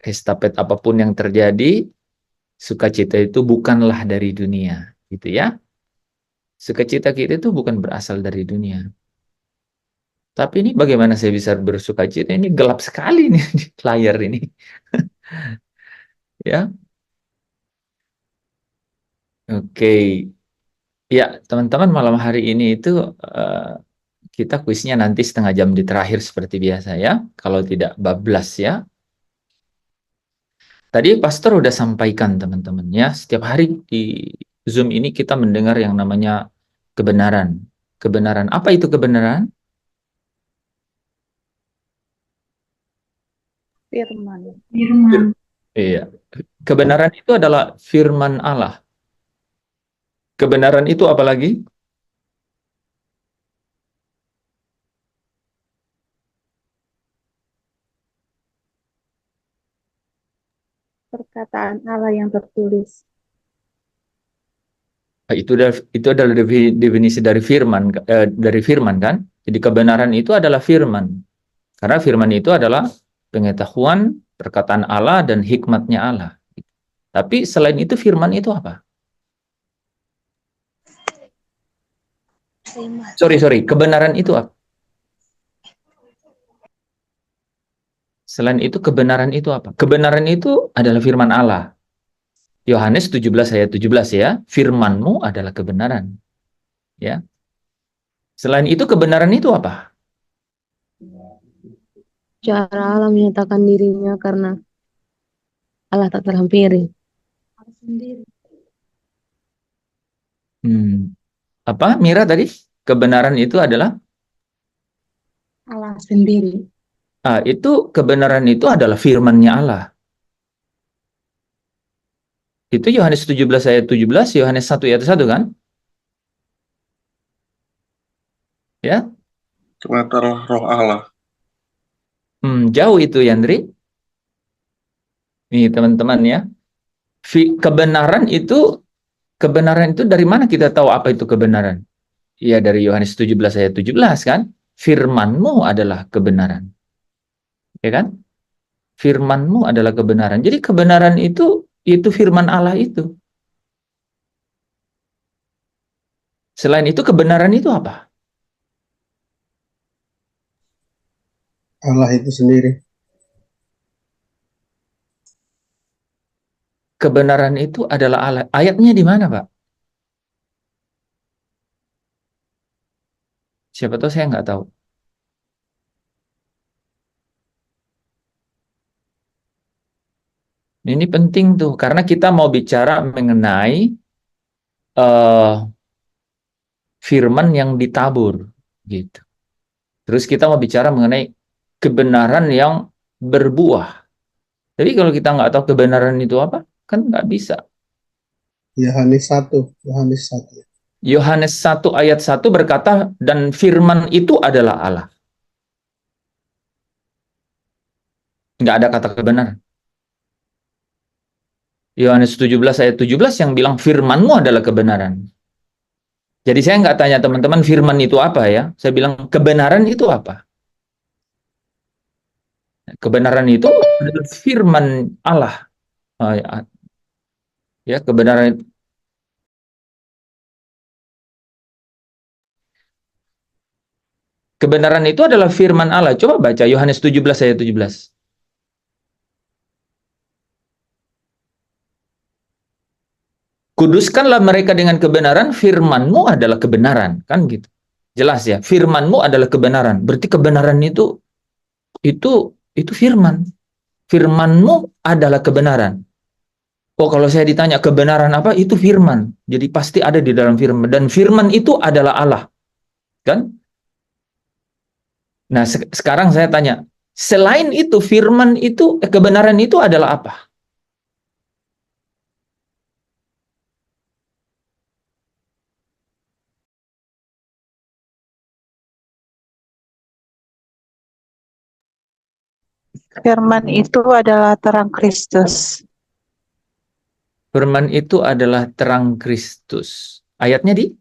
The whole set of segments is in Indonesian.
estafet apapun yang terjadi, sukacita itu bukanlah dari dunia, gitu ya. Sukacita kita itu bukan berasal dari dunia. Tapi ini bagaimana saya bisa bersukacita? Ini gelap sekali nih di layar ini. Ya, oke. Ya, teman-teman malam hari ini itu kita kuisnya nanti setengah jam di terakhir seperti biasa ya. Kalau tidak bablas ya. Tadi Pastor udah sampaikan teman-teman ya. Setiap hari di Zoom ini kita mendengar yang namanya kebenaran. Kebenaran. Apa itu kebenaran? Firman. Fir- Iya. Kebenaran itu adalah firman Allah. Kebenaran itu apa lagi? Perkataan Allah yang tertulis. Itu adalah definisi dari firman kan. Jadi kebenaran itu adalah firman. Karena firman itu adalah pengetahuan, perkataan Allah dan hikmatnya Allah. Tapi selain itu firman itu apa? Sorry, kebenaran itu apa? Selain itu kebenaran itu apa? Kebenaran itu adalah firman Allah. Yohanes 17 ayat 17 ya. Firmanmu adalah kebenaran. Ya. Selain itu kebenaran itu apa? Cara Allah menyatakan dirinya karena Allah tak terhampiri. Hmm. Apa Mira tadi? Kebenaran itu adalah Allah sendiri. itu kebenaran itu adalah firman-Nya Allah. Itu Yohanes 17 ayat 17, Yohanes 1 ayat 1 kan? Ya. Ternyata roh Allah. Jauh itu Yandri. Nih teman-teman ya. Kebenaran itu dari mana kita tahu apa itu kebenaran? Ya dari Yohanes 17 ayat 17 kan? Firmanmu adalah kebenaran. Ya kan? Firmanmu adalah kebenaran. Jadi kebenaran itu firman Allah itu. Selain itu kebenaran itu apa? Allah itu sendiri. Kebenaran itu adalah Allah. Ayatnya di mana, Pak? Siapa tahu saya nggak tahu. Ini penting tuh karena kita mau bicara mengenai uh, firman yang ditabur gitu. Terus kita mau bicara mengenai kebenaran yang berbuah. Jadi kalau kita nggak tahu kebenaran itu apa, kan nggak bisa. Yohanes 1. Yohanes 1 ayat 1 berkata, dan firman itu adalah Allah. Nggak ada kata kebenaran. Yohanes 17 ayat 17 yang bilang firmanmu adalah kebenaran. Jadi saya nggak tanya teman-teman firman itu apa ya. Saya bilang kebenaran itu apa? Kebenaran itu adalah firman Allah. Ya, ya, kebenaran itu adalah firman Allah. Coba baca Yohanes 17 ayat 17. Kuduskanlah mereka dengan kebenaran, firmanmu adalah kebenaran. Kan gitu. Jelas ya, firmanmu adalah kebenaran. Berarti kebenaran itu firman. Firmanmu adalah kebenaran. Oh, kalau saya ditanya kebenaran apa? Itu firman. Jadi pasti ada di dalam firman. Dan firman itu adalah Allah. Kan? Nah, sekarang saya tanya, selain itu firman itu, kebenaran itu adalah apa? Firman itu adalah terang Kristus. Firman itu adalah terang Kristus. Ayatnya di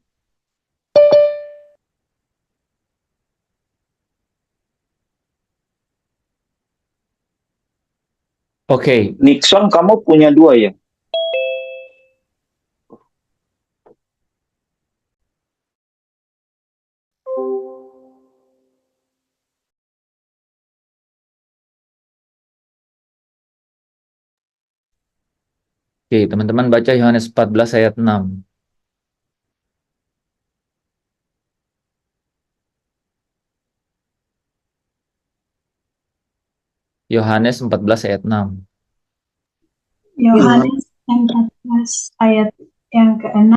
Oke, Nixon kamu punya 2 ya? oke, teman-teman baca Yohanes 14 ayat 6. Yohanes 14 ayat 6. Yohanes 14 ayat yang ke-6,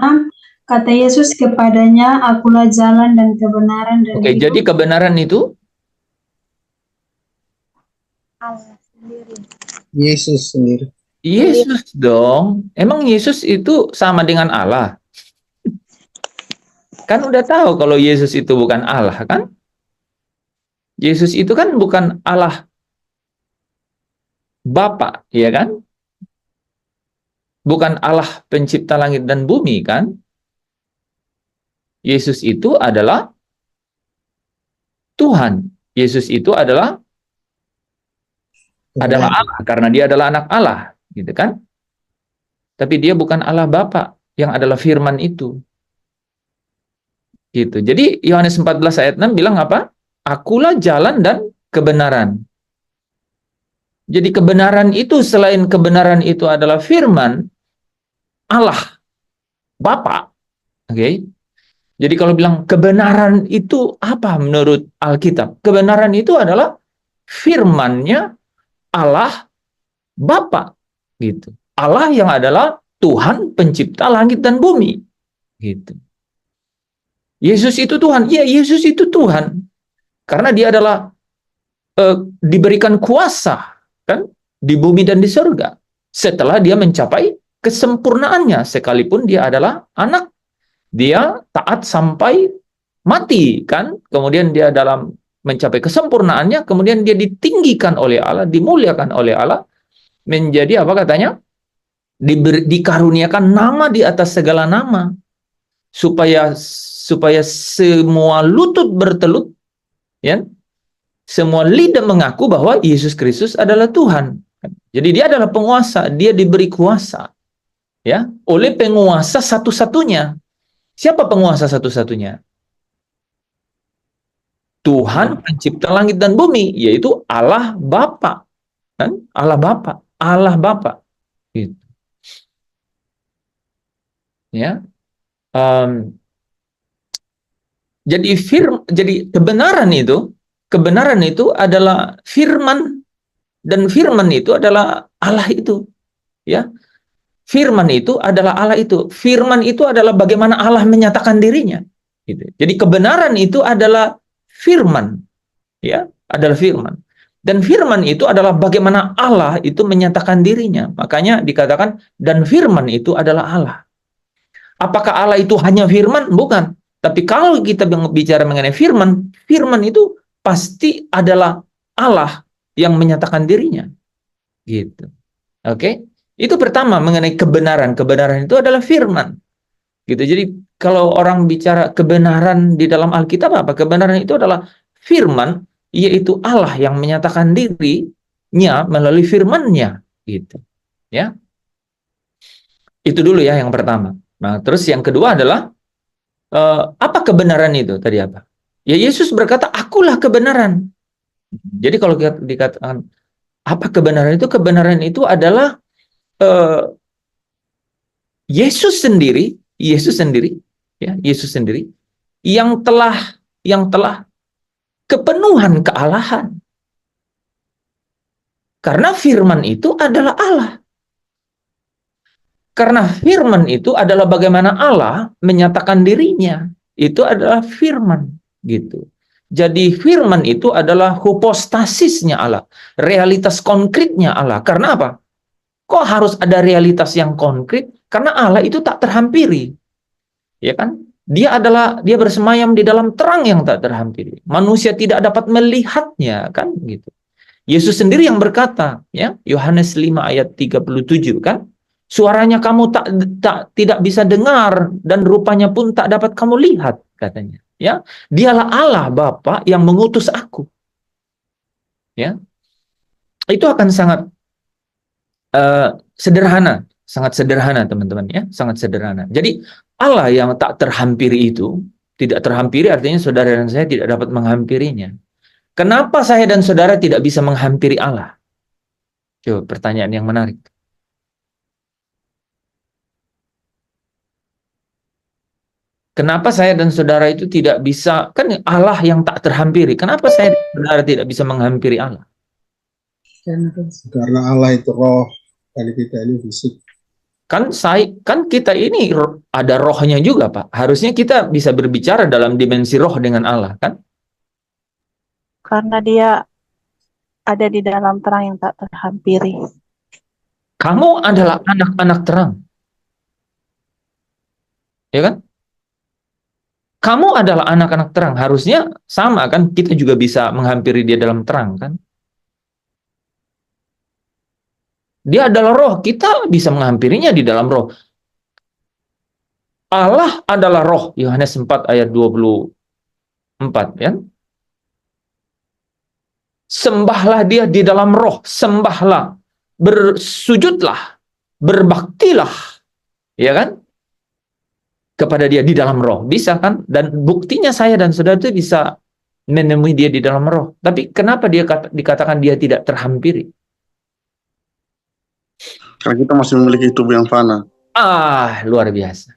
kata Yesus kepadanya, akulah jalan dan kebenaran dan Oke, jadi hidup. kebenaran itu Allah sendiri. Yesus sendiri. Yesus dong. Emang Yesus itu sama dengan Allah? Kan udah tahu kalau Yesus itu bukan Allah, kan? Yesus itu kan bukan Allah Bapa, ya kan? Bukan Allah pencipta langit dan bumi, kan? Yesus itu adalah Tuhan. Yesus itu adalah Allah karena dia adalah anak Allah, gitu kan? Tapi dia bukan Allah Bapa yang adalah firman itu. Gitu. Jadi Yohanes 14 ayat 6 bilang apa? Akulah jalan dan kebenaran. Jadi kebenaran itu selain kebenaran itu adalah firman Allah Bapa. Oke. Jadi kalau bilang kebenaran itu apa menurut Alkitab? Kebenaran itu adalah firman-Nya Allah Bapa, gitu. Allah yang adalah Tuhan pencipta langit dan bumi, gitu. Yesus itu Tuhan. Iya, Yesus itu Tuhan. Karena dia adalah diberikan kuasa, kan, di bumi dan di surga. Setelah dia mencapai kesempurnaannya, sekalipun dia adalah anak, dia taat sampai mati, kan? Kemudian dia dalam mencapai kesempurnaannya, kemudian dia ditinggikan oleh Allah, dimuliakan oleh Allah, menjadi apa katanya? Dikaruniakan nama di atas segala nama, supaya semua lutut bertelut, ya, semua lidah mengaku bahwa Yesus Kristus adalah Tuhan. Jadi dia adalah penguasa, dia diberi kuasa, ya, oleh penguasa satu-satunya. Siapa penguasa satu-satunya? Tuhan pencipta langit dan bumi, yaitu Allah Bapa, kan? Allah Bapa, Allah Bapa. Gitu. Ya. Jadi kebenaran itu adalah firman, dan firman itu adalah Allah itu, ya. Firman itu adalah Allah itu. Firman itu adalah bagaimana Allah menyatakan dirinya, gitu. Jadi kebenaran itu adalah firman, ya, adalah firman. Dan firman itu adalah bagaimana Allah itu menyatakan dirinya. Makanya dikatakan dan firman itu adalah Allah. Apakah Allah itu hanya firman? Bukan. Tapi kalau kita bicara mengenai firman, firman itu pasti adalah Allah yang menyatakan dirinya. Gitu. Oke? Itu pertama mengenai kebenaran. Kebenaran itu adalah firman. Gitu. Jadi kalau orang bicara kebenaran di dalam Alkitab apa? Kebenaran itu adalah firman, yaitu Allah yang menyatakan dirinya melalui firman-Nya, gitu. Ya. Itu dulu ya yang pertama. Nah, terus yang kedua adalah apa kebenaran itu tadi apa? Ya Yesus berkata, akulah kebenaran. Jadi kalau dikatakan apa kebenaran itu? Kebenaran itu adalah Yesus sendiri ya, Yesus sendiri yang telah kepenuhan kealahan. Karena firman itu adalah Allah. Karena firman itu adalah bagaimana Allah menyatakan dirinya. Itu adalah firman, gitu. Jadi firman itu adalah hypostasisnya Allah, realitas konkretnya Allah. Karena apa? Kok harus ada realitas yang konkret? Karena Allah itu tak terhampiri. Ya kan? Dia bersemayam di dalam terang yang tak terhampiri. Manusia tidak dapat melihatnya, kan, gitu. Yesus sendiri yang berkata, ya, Yohanes 5 ayat 37, kan? Suaranya kamu tidak bisa dengar dan rupanya pun tak dapat kamu lihat, katanya. Ya, dialah Allah Bapa yang mengutus aku. Ya, itu akan sangat sederhana, sangat sederhana teman-teman ya, sangat sederhana. Jadi Allah yang tak terhampiri itu, tidak terhampiri artinya saudara dan saya tidak dapat menghampirinya. Kenapa saya dan saudara tidak bisa menghampiri Allah? Coba pertanyaan yang menarik. Kenapa saya dan saudara itu tidak bisa, kan Allah yang tak terhampiri. Kenapa saya dan saudara tidak bisa menghampiri Allah? Karena Allah itu roh, dan kita ini fisik. Kan kita ini ada rohnya juga, Pak. Harusnya kita bisa berbicara dalam dimensi roh dengan Allah, kan? Karena dia ada di dalam terang yang tak terhampiri. Kamu adalah anak-anak terang. Ya kan? Kamu adalah anak-anak terang. Harusnya sama kan? Kita juga bisa menghampiri dia dalam terang, kan? Dia adalah roh. Kita bisa menghampirinya di dalam roh. Allah adalah roh. Yohanes 4 ayat 24, ya. Sembahlah dia di dalam roh. Sembahlah. Bersujudlah. Berbaktilah. Ya kan? Kepada dia di dalam roh. Bisa kan? Dan buktinya saya dan saudara itu bisa menemui dia di dalam roh. Tapi kenapa dia dikatakan dia tidak terhampiri? Karena kita masih memiliki tubuh yang fana. Luar biasa.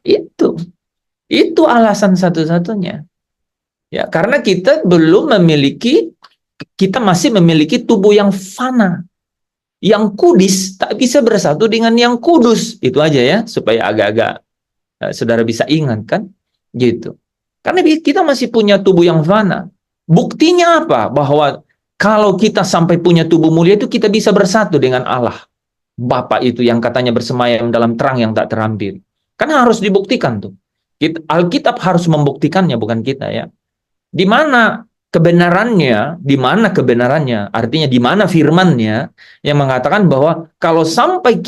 Itu alasan satu-satunya. Ya, karena kita masih memiliki tubuh yang fana. Yang kudus tak bisa bersatu dengan yang kudus. Itu aja ya, supaya agak-agak saudara bisa ingat kan? Gitu. Karena kita masih punya tubuh yang fana. Buktinya apa? Bahwa kalau kita sampai punya tubuh mulia itu kita bisa bersatu dengan Allah. Bapa itu yang katanya bersemayam dalam terang yang tak terhampiri. Karena harus dibuktikan tuh. Alkitab harus membuktikannya, bukan kita ya. Di mana kebenarannya? Di mana kebenarannya? Artinya di mana firman-Nya yang mengatakan bahwa kalau sampai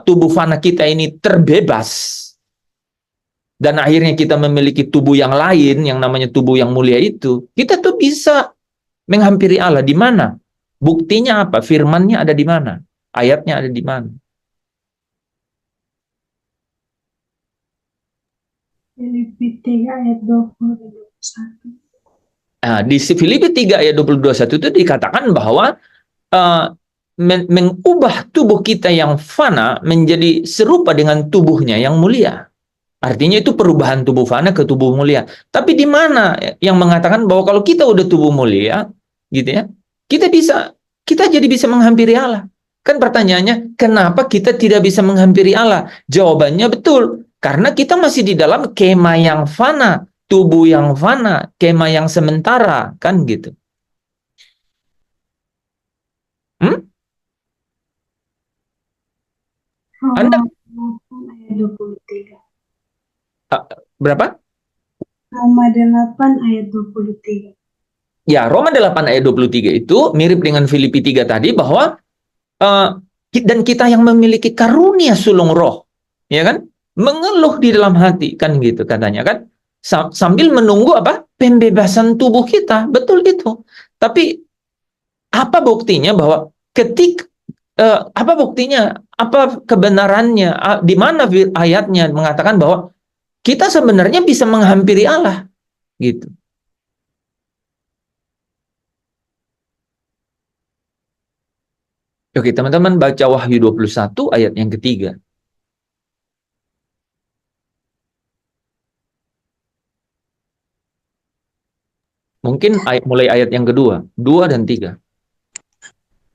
tubuh fana kita ini terbebas dan akhirnya kita memiliki tubuh yang lain yang namanya tubuh yang mulia itu, kita tuh bisa menghampiri Allah. Di mana? Buktinya apa? Firman-Nya ada di mana? Ayatnya ada di mana? Filipi 3 ayat 20-21. Nah, di Filipi 3 ayat 20-21 itu dikatakan bahwa mengubah tubuh kita yang fana menjadi serupa dengan tubuhnya yang mulia. Artinya itu perubahan tubuh fana ke tubuh mulia. Tapi di mana yang mengatakan bahwa kalau kita udah tubuh mulia, gitu ya, kita jadi bisa menghampiri Allah. Kan pertanyaannya, kenapa kita tidak bisa menghampiri Allah? Jawabannya betul, karena kita masih di dalam kemah yang fana, tubuh yang fana, kemah yang sementara, kan gitu. Anda ayat 23. Berapa? Roma 8 ayat 23. Ya, Roma 8 ayat 23 itu mirip dengan Filipi 3 tadi bahwa dan kita yang memiliki karunia sulung roh, ya kan? Mengeluh di dalam hati, kan gitu katanya kan? Sambil menunggu apa? Pembebasan tubuh kita. Betul itu. Tapi apa buktinya bahwa apa buktinya? Apa kebenarannya? Di mana ayatnya mengatakan bahwa kita sebenarnya bisa menghampiri Allah, gitu. Oke, teman-teman baca Wahyu 21 ayat yang ketiga. Mungkin mulai ayat yang kedua, 2 dan 3.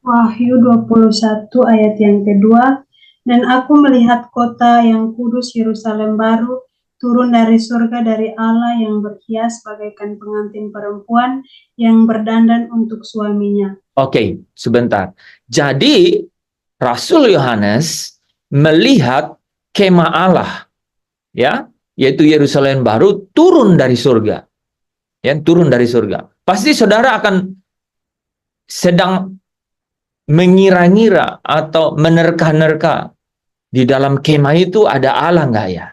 Wahyu 21 ayat yang kedua. Dan aku melihat kota yang kudus Yerusalem baru turun dari surga dari Allah yang berhias bagaikan pengantin perempuan yang berdandan untuk suaminya. Oke, sebentar. Jadi Rasul Yohanes melihat kemah Allah, ya, yaitu Yerusalem baru turun dari surga, ya, turun dari surga. Pasti saudara akan sedang mengira-ngira atau menerka-nerka di dalam kemah itu ada Allah nggak ya?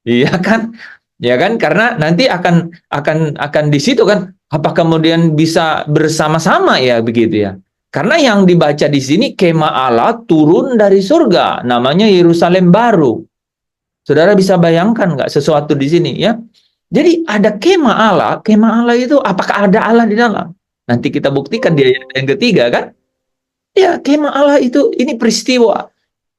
Iya kan? Ya kan? Karena nanti akan di situ kan, apa kemudian bisa bersama-sama ya begitu ya? Karena yang dibaca di sini kemah Allah turun dari surga, namanya Yerusalem baru. Saudara bisa bayangkan nggak sesuatu di sini ya? Jadi ada kemah Allah itu apakah ada Allah di dalam? Nanti kita buktikan di ayat yang ketiga kan? Ya, kemah Allah itu ini peristiwa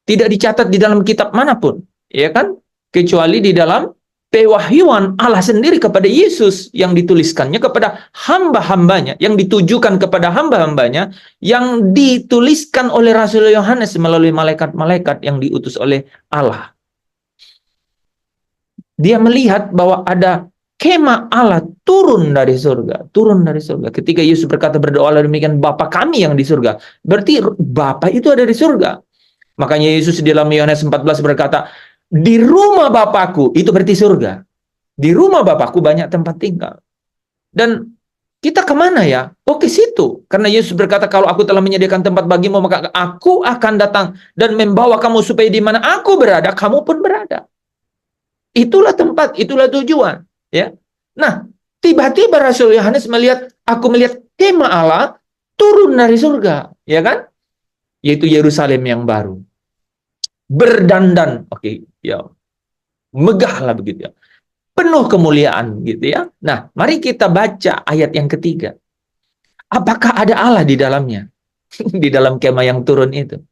tidak dicatat di dalam kitab manapun, ya kan? Kecuali di dalam pewahyuan Allah sendiri kepada Yesus yang dituliskannya kepada hamba-hambanya, yang ditujukan kepada hamba-hambanya, yang dituliskan oleh Rasul Yohanes melalui malaikat-malaikat yang diutus oleh Allah. Dia melihat bahwa ada kemah Allah turun dari surga, turun dari surga. Ketika Yesus berkata berdoalah demikian Bapa kami yang di surga, berarti Bapa itu ada di surga. Makanya Yesus di dalam Yohanes 14 berkata, di rumah Bapakku, itu berarti surga. Di rumah Bapakku banyak tempat tinggal. Dan kita kemana ya? Oh, ke situ. Karena Yesus berkata, kalau aku telah menyediakan tempat bagimu, maka aku akan datang dan membawa kamu supaya di mana aku berada, kamu pun berada. Itulah tempat, itulah tujuan. Ya. Nah, tiba-tiba Rasul Yohanes melihat, aku melihat kemah Allah turun dari surga, ya kan? Yaitu Yerusalem yang baru. Berdandan, oke, ya, megahlah begitu ya. Penuh kemuliaan gitu ya. Nah, mari kita baca ayat yang ketiga. Apakah ada Allah di dalamnya? Di dalam kemah yang turun itu.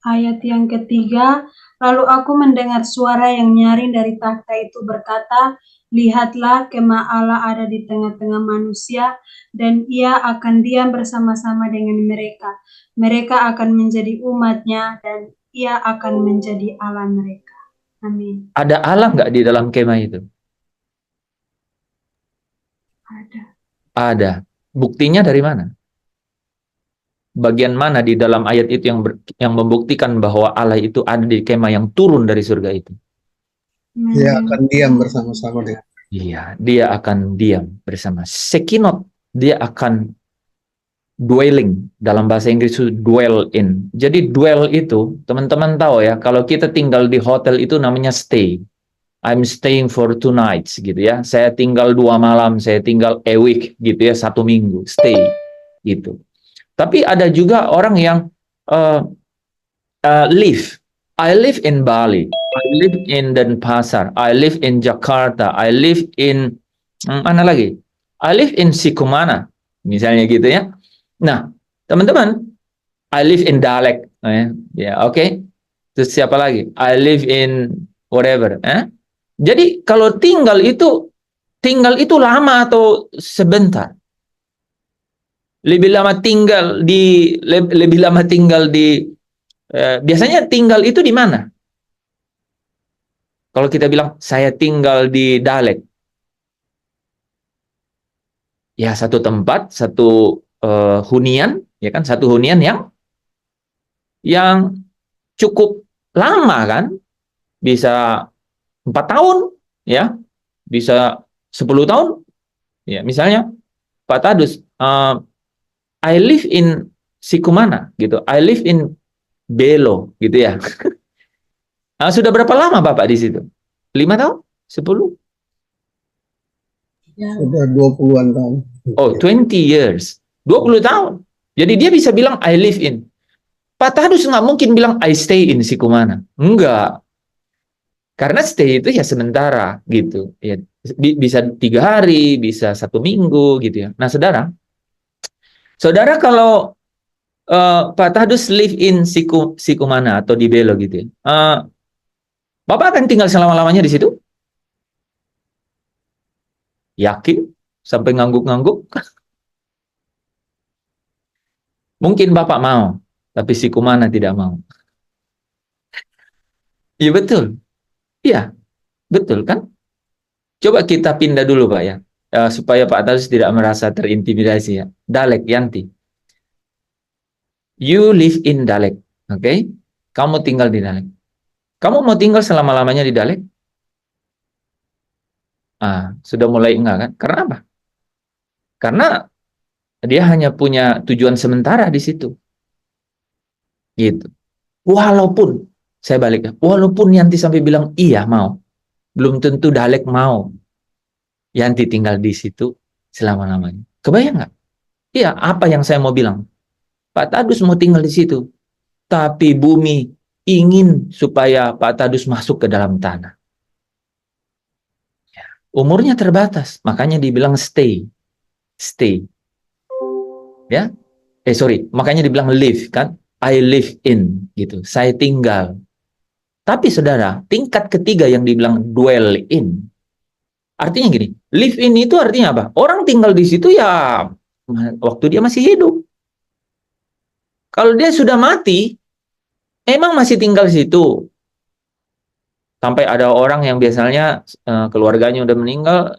Ayat yang ketiga, lalu aku mendengar suara yang nyaring dari takhta itu berkata, lihatlah kemah Allah ada di tengah-tengah manusia, dan ia akan diam bersama-sama dengan mereka. Mereka akan menjadi umatnya, dan ia akan menjadi Allah mereka. Amin. Ada Allah nggak di dalam kemah itu? Ada. Ada. Buktinya dari mana? Bagian mana di dalam ayat itu yang membuktikan bahwa Allah itu ada di kemah yang turun dari surga itu? Dia akan diam bersama-sama dengan. Iya, dia akan diam bersama. Sekinot, dia akan dwelling. Dalam bahasa Inggris itu dwell in. Jadi dwell itu, teman-teman tahu ya, kalau kita tinggal di hotel itu namanya stay. I'm staying for 2 nights gitu ya. Saya tinggal 2 malam, saya tinggal a week gitu ya, 1 minggu, stay gitu. Tapi ada juga orang yang live. I live in Bali, I live in Denpasar, I live in Jakarta, I live in mana lagi? I live in Sikumana, misalnya gitu ya. Nah, teman-teman, I live in Dalek, ya, oke. Terus siapa lagi? I live in whatever. Jadi kalau tinggal itu lama atau sebentar? Lebih lama tinggal di biasanya tinggal itu di mana? Kalau kita bilang saya tinggal di Dalek, ya satu tempat, satu hunian, ya kan, satu hunian yang cukup lama kan, bisa 4 tahun, ya, bisa 10 tahun, ya misalnya Pak Tadus. I live in Sikumana gitu. I live in Belo gitu ya. Sudah berapa lama Bapak di situ? 5 tahun? 10? Sudah 20-an tahun. Oh, 20 years. 20 tahun. Jadi dia bisa bilang I live in. Pak Tadus nggak mungkin bilang I stay in Sikumana. Enggak. Karena stay itu ya sementara gitu. Ya, bisa 3 hari, bisa 1 minggu gitu ya. Nah, Saudara kalau Pak Tadus live in Sikumana atau di Belo gitu ya, Bapak akan tinggal selama-lamanya di situ? Yakin? Sampai ngangguk-ngangguk? Mungkin Bapak mau, tapi Sikumana tidak mau. Iya betul. Iya, betul kan? Coba kita pindah dulu Pak ya. Supaya Pak Tadus tidak merasa terintimidasi ya. Dalek, Yanti. You live in Dalek, oke? Kamu tinggal di Dalek. Kamu mau tinggal selama-lamanya di Dalek? Sudah mulai enggak kan? Karena apa? Karena dia hanya punya tujuan sementara di situ. Gitu. Walaupun, saya balik ya, walaupun Yanti sampai bilang iya mau, belum tentu Dalek mau Yanti tinggal di situ selama-lamanya. Kebayang nggak? Iya, apa yang saya mau bilang? Pak Tadus mau tinggal di situ, tapi bumi ingin supaya Pak Tadus masuk ke dalam tanah. Umurnya terbatas, makanya dibilang stay. Ya, makanya dibilang live kan? I live in, gitu. Saya tinggal. Tapi saudara, tingkat ketiga yang dibilang dwell in, artinya gini, live in itu artinya apa? Orang tinggal di situ ya waktu dia masih hidup. Kalau dia sudah mati, emang masih tinggal di situ. Sampai ada orang yang biasanya keluarganya udah meninggal,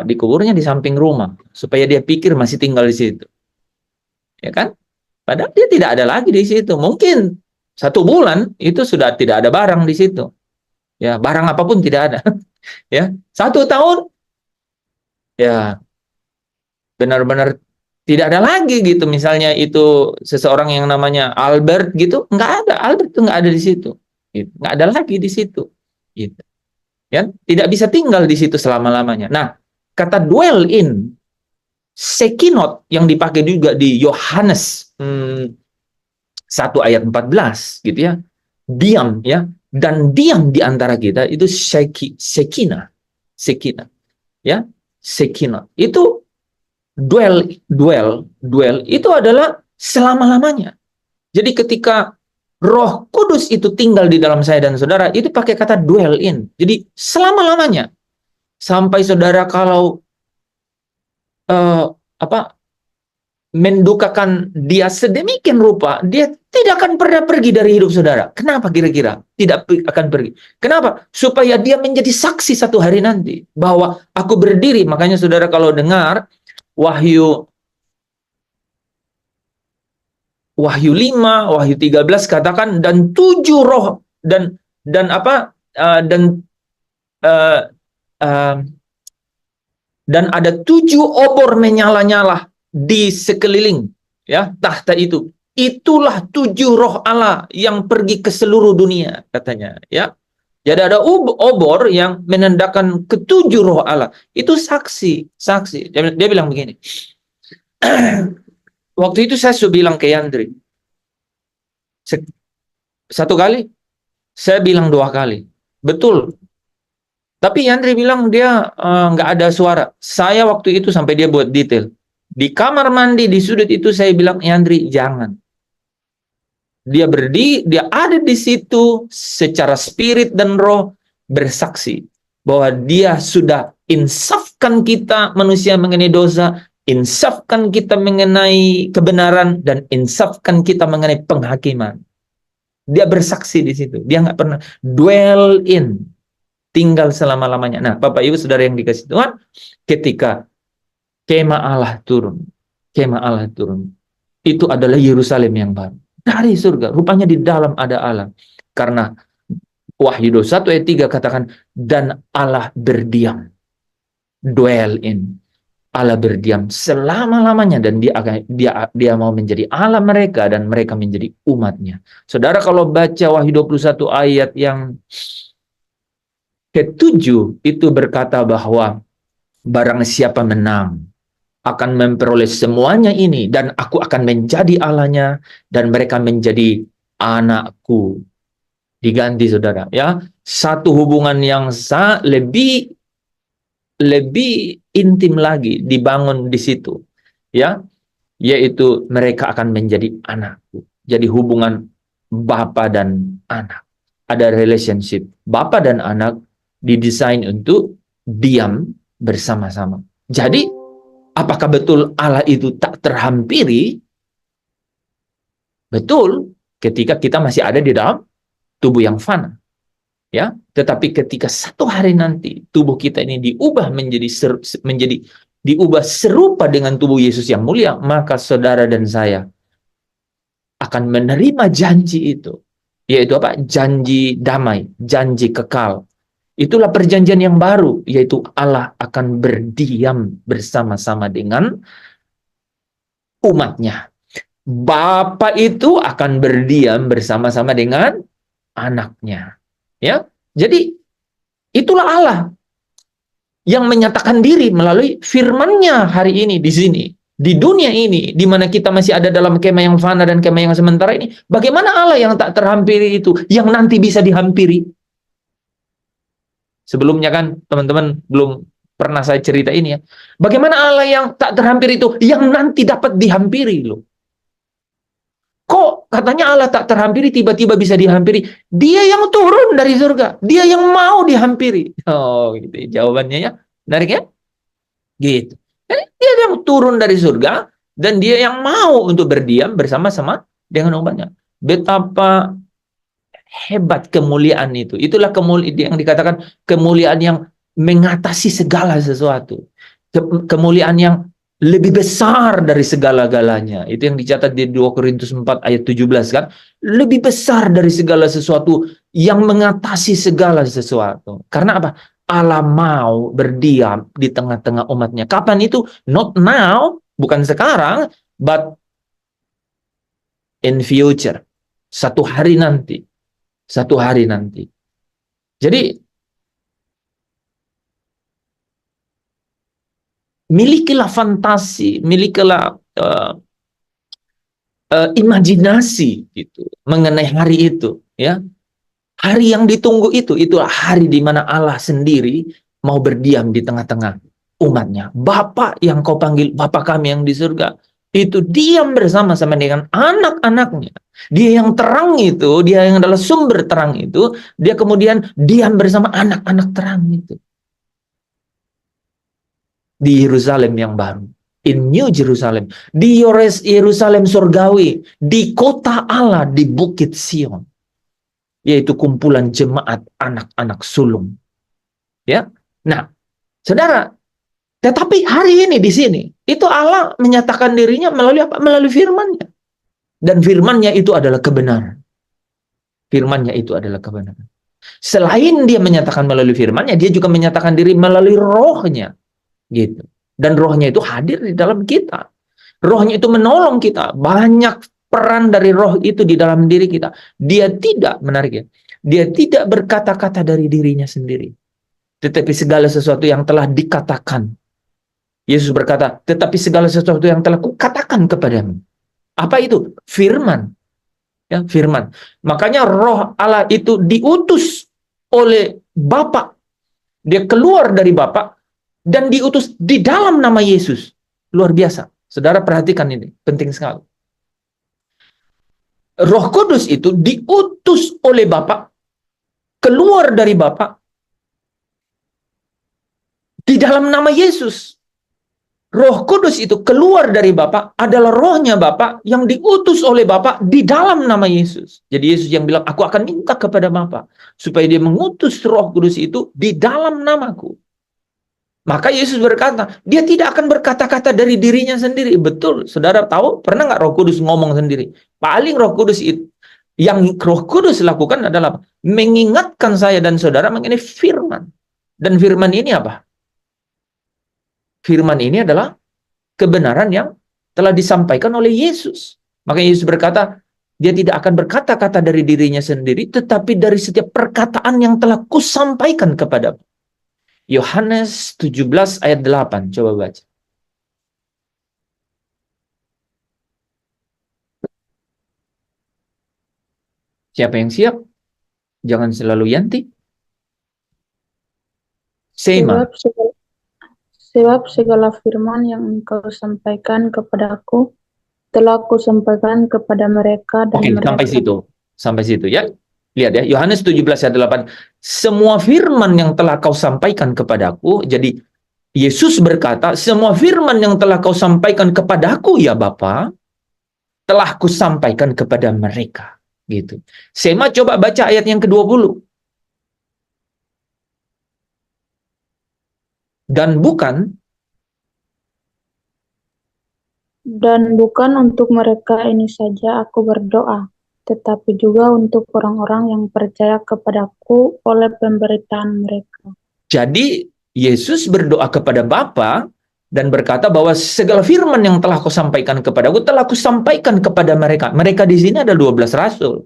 dikuburnya di samping rumah, supaya dia pikir masih tinggal di situ. Ya kan? Padahal dia tidak ada lagi di situ. Mungkin 1 bulan itu sudah tidak ada barang di situ. Ya, barang apapun tidak ada. Ya, 1 tahun, ya benar-benar tidak ada lagi gitu. Misalnya itu seseorang yang namanya Albert gitu, nggak ada. Albert itu nggak ada di situ. Gitu. Nggak ada lagi di situ. Gitu. Ya, tidak bisa tinggal di situ selama-lamanya. Nah, kata dwell in, sekinot yang dipakai juga di Yohanes 1 ayat 14 gitu ya. Diam ya. Dan diam di antara kita itu sekinah. Ya, sekinot. Itu dwell itu adalah selama-lamanya. Jadi ketika Roh Kudus itu tinggal di dalam saya dan saudara, itu pakai kata dwell in. Jadi selama-lamanya. Sampai saudara kalau mendukakan dia sedemikian rupa, dia tidak akan pernah pergi dari hidup saudara. Kenapa kira-kira? Tidak akan pergi. Kenapa? Supaya dia menjadi saksi satu hari nanti bahwa aku berdiri. Makanya saudara kalau dengar Wahyu 5, Wahyu 13 katakan dan 7 roh dan ada 7 obor menyala-nyala di sekeliling ya tahta itu. Itulah 7 roh Allah yang pergi ke seluruh dunia katanya ya. Jadi ada obor yang menandakan ke-7 roh Allah. Itu saksi. Dia bilang begini. Waktu itu saya sudah bilang ke Yandri. 1 kali, saya bilang 2 kali. Betul. Tapi Yandri bilang dia nggak ada suara. Saya waktu itu sampai dia buat detail. Di kamar mandi, di sudut itu saya bilang, Yandri jangan. Dia dia ada di situ secara spirit dan roh bersaksi bahwa dia sudah insafkan kita manusia mengenai dosa, insafkan kita mengenai kebenaran, dan insafkan kita mengenai penghakiman. Dia bersaksi di situ. Dia nggak pernah dwell in, tinggal selama-lamanya. Nah, Bapak Ibu Saudara yang dikasih Tuhan, ketika kemah Allah turun, itu adalah Yerusalem yang baru. Dari surga, rupanya di dalam ada Allah. Karena Wahyu 21 ayat 3 katakan, dan Allah berdiam. Dwell in. Allah berdiam selama-lamanya, dan dia mau menjadi Allah mereka, dan mereka menjadi umatnya. Saudara kalau baca Wahyu 21 ayat yang ke-7, itu berkata bahwa barang siapa menang akan memperoleh semuanya ini, dan aku akan menjadi Allahnya, dan mereka menjadi anakku. Diganti saudara ya, satu hubungan yang lebih intim lagi dibangun di situ ya, yaitu mereka akan menjadi anakku. Jadi hubungan bapa dan anak, ada relationship bapa dan anak, didesain untuk diam bersama-sama. Jadi apakah betul Allah itu tak terhampiri? Betul, ketika kita masih ada di dalam tubuh yang fana. Ya, tetapi ketika satu hari nanti tubuh kita ini diubah diubah serupa dengan tubuh Yesus yang mulia, maka saudara dan saya akan menerima janji itu. Yaitu apa? Janji damai, janji kekal. Itulah perjanjian yang baru, yaitu Allah akan berdiam bersama-sama dengan umatnya. Bapa itu akan berdiam bersama-sama dengan anaknya. Ya, jadi itulah Allah yang menyatakan diri melalui firman-Nya hari ini di sini Di dunia ini, di mana kita masih ada dalam kemah yang fana dan kemah yang sementara ini, bagaimana Allah yang tak terhampiri itu, yang nanti bisa dihampiri? Sebelumnya kan, teman-teman belum pernah saya cerita ini ya. Bagaimana Allah yang tak terhampiri itu, yang nanti dapat dihampiri loh. Kok katanya Allah tak terhampiri, tiba-tiba bisa dihampiri? Dia yang turun dari surga. Dia yang mau dihampiri. Oh, gitu ya jawabannya ya. Menarik ya? Gitu. Dia yang turun dari surga, dan dia yang mau untuk berdiam bersama-sama dengan umatnya. Betapa hebat kemuliaan itu. Itulah kemuliaan yang dikatakan kemuliaan yang mengatasi segala sesuatu. Kemuliaan yang lebih besar dari segala-galanya. Itu yang dicatat di 2 Korintus 4 ayat 17 kan. Lebih besar dari segala sesuatu, yang mengatasi segala sesuatu. Karena apa? Allah mau berdiam di tengah-tengah umatnya. Kapan itu? Not now, bukan sekarang, but in future. Satu hari nanti. Satu hari nanti. Jadi, milikilah fantasi, milikilah imajinasi gitu mengenai hari itu, ya. Hari yang ditunggu itulah hari di mana Allah sendiri mau berdiam di tengah-tengah umatnya. Bapa yang kau panggil Bapa kami yang di surga, itu diam bersama-sama dengan anak-anaknya. Dia yang terang itu, dia yang adalah sumber terang itu, dia kemudian diam bersama anak-anak terang itu. Di Yerusalem yang baru. In New Jerusalem. Di Yerusalem surgawi. Di kota Allah, di Bukit Sion. Yaitu kumpulan jemaat anak-anak sulung. Ya. Nah, saudara, tetapi hari ini di sini, itu Allah menyatakan dirinya melalui apa? Melalui firman-Nya. Dan firman-Nya itu adalah kebenaran. Firman-Nya itu adalah kebenaran. Selain dia menyatakan melalui firman-Nya, dia juga menyatakan diri melalui roh-Nya. Gitu. Dan roh-Nya itu hadir di dalam kita. Roh-Nya itu menolong kita. Banyak peran dari roh itu di dalam diri kita. Dia tidak, menarik ya, dia tidak berkata-kata dari dirinya sendiri. Tetapi segala sesuatu yang telah dikatakan. Yesus berkata, tetapi segala sesuatu yang telah kukatakan kepadamu. Apa itu? Firman. Ya, firman. Makanya roh Allah itu diutus oleh Bapa. Dia keluar dari Bapa dan diutus di dalam nama Yesus. Luar biasa. Saudara perhatikan ini, penting sekali. Roh Kudus itu diutus oleh Bapa, keluar dari Bapa, di dalam nama Yesus. Roh Kudus itu keluar dari Bapa, adalah rohnya Bapa yang diutus oleh Bapa di dalam nama Yesus. Jadi Yesus yang bilang, aku akan minta kepada Bapa supaya dia mengutus Roh Kudus itu di dalam namaku. Maka Yesus berkata, dia tidak akan berkata-kata dari dirinya sendiri. Betul, saudara tahu, pernah nggak Roh Kudus ngomong sendiri? Paling Roh Kudus itu, yang Roh Kudus lakukan adalah mengingatkan saya dan saudara mengenai firman. Dan firman ini apa? Firman ini adalah kebenaran yang telah disampaikan oleh Yesus. Maka Yesus berkata, dia tidak akan berkata-kata dari dirinya sendiri, tetapi dari setiap perkataan yang telah kusampaikan kepadamu. Yohanes 17 ayat 8. Coba baca. Siapa yang siap? Jangan selalu Yanti. Sema. Sebab segala firman yang engkau sampaikan kepadaku telah aku sampaikan kepada mereka dan Oke, mereka. Sampai situ ya. Lihat ya, Yohanes 17 ayat 8. Semua firman yang telah kau sampaikan kepadaku, jadi Yesus berkata, semua firman yang telah kau sampaikan kepadaku ya Bapa, telah kusampaikan kepada mereka. Gitu. Sema coba baca ayat yang ke-20. Dan bukan untuk mereka ini saja aku berdoa, tetapi juga untuk orang-orang yang percaya kepadaku oleh pemberitaan mereka. Jadi Yesus berdoa kepada Bapa dan berkata bahwa segala firman yang telah kau sampaikan kepadaku telah kusampaikan kepada mereka. Mereka di sini ada 12 rasul.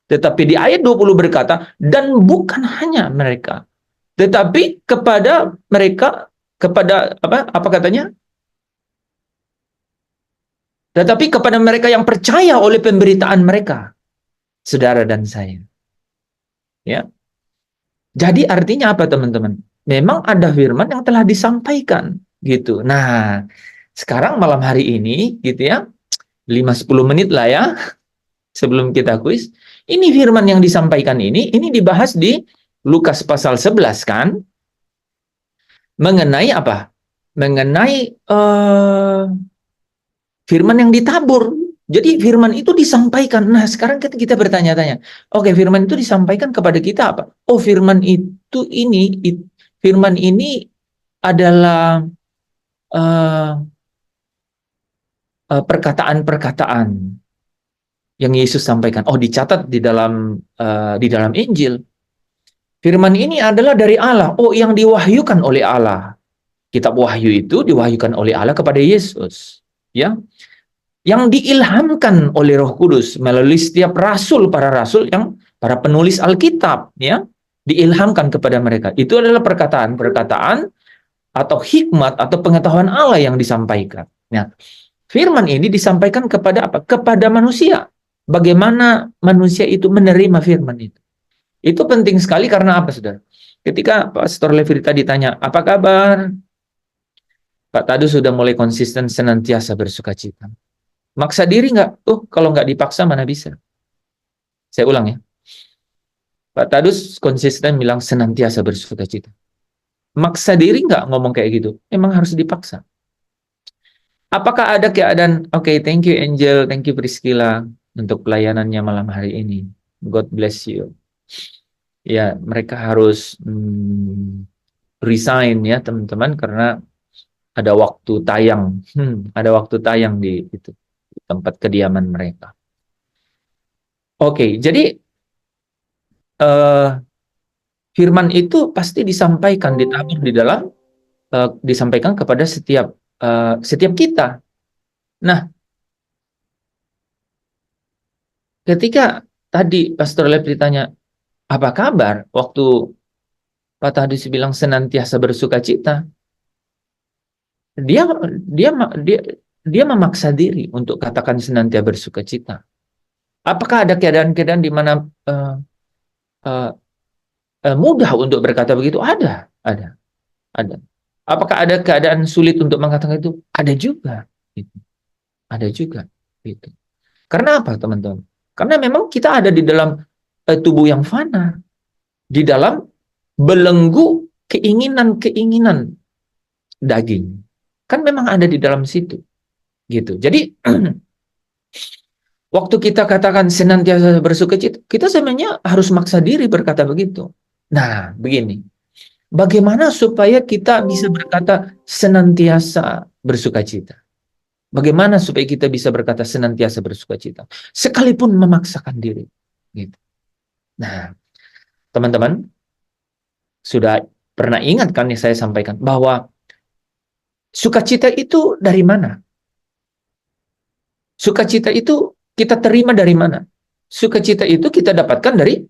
Tetapi di ayat 20 berkata, dan bukan hanya mereka, tetapi kepada mereka, kepada apa katanya? tetapi kepada mereka yang percaya oleh pemberitaan mereka, saudara dan saya. Ya. Jadi artinya apa, teman-teman? Memang ada firman yang telah disampaikan gitu. Nah, sekarang malam hari ini gitu ya, 5-10 menit lah ya sebelum kita kuis. Ini firman yang disampaikan ini dibahas di Lukas pasal 11 kan? Mengenai apa? Mengenai firman yang ditabur. Jadi firman itu disampaikan. Nah, sekarang kita bertanya-tanya. Oke, firman itu disampaikan kepada kita apa? Oh, firman ini adalah perkataan-perkataan yang Yesus sampaikan. Oh, dicatat di dalam Injil. Firman ini adalah dari Allah. Oh, yang diwahyukan oleh Allah. Kitab Wahyu itu diwahyukan oleh Allah kepada Yesus. Ya. Yang diilhamkan oleh Roh Kudus melalui setiap para penulis Alkitab, ya, diilhamkan kepada mereka. Itu adalah perkataan-perkataan atau hikmat atau pengetahuan Allah yang disampaikan. Nah, firman ini disampaikan kepada apa? Kepada manusia. Bagaimana manusia itu menerima firman itu? Itu penting sekali karena apa, saudara? Ketika Pastor Levi tadi ditanya, apa kabar? Pak Tadus sudah mulai konsisten senantiasa bersukacita. Maksa diri nggak? Kalau nggak dipaksa mana bisa? Saya ulang ya. Pak Tadus konsisten bilang senantiasa bersukacita. Maksa diri nggak ngomong kayak gitu? Emang harus dipaksa. Apakah ada keadaan, oke, thank you Angel, thank you Priscilla untuk pelayanannya malam hari ini. God bless you. Ya, mereka harus resign ya teman-teman karena ada waktu tayang. Ada waktu tayang di tempat kediaman mereka. Oke, jadi firman itu pasti disampaikan, ditabur di dalam, disampaikan kepada setiap kita. Nah, ketika tadi Pastor Lep ditanya, apa kabar? Waktu Pak Tadus bilang senantiasa bersukacita, dia memaksa diri untuk katakan senantiasa bersukacita. Apakah ada keadaan-keadaan di mana mudah untuk berkata begitu? Ada. Apakah ada keadaan sulit untuk mengatakan itu? Ada juga. Gitu. Ada juga. Gitu. Karena apa, teman-teman? Karena memang kita ada di dalam tubuh yang fana, di dalam belenggu keinginan-keinginan daging. Kan memang ada di dalam situ. Gitu. Jadi waktu kita katakan senantiasa bersukacita, kita sebenarnya harus maksa diri berkata begitu. Nah, begini. Bagaimana supaya kita bisa berkata senantiasa bersukacita? Bagaimana supaya kita bisa berkata senantiasa bersukacita? Sekalipun memaksakan diri. Gitu. Nah, teman-teman, sudah pernah ingat kan yang saya sampaikan bahwa sukacita itu dari mana? Sukacita itu kita terima dari mana? Sukacita itu kita dapatkan dari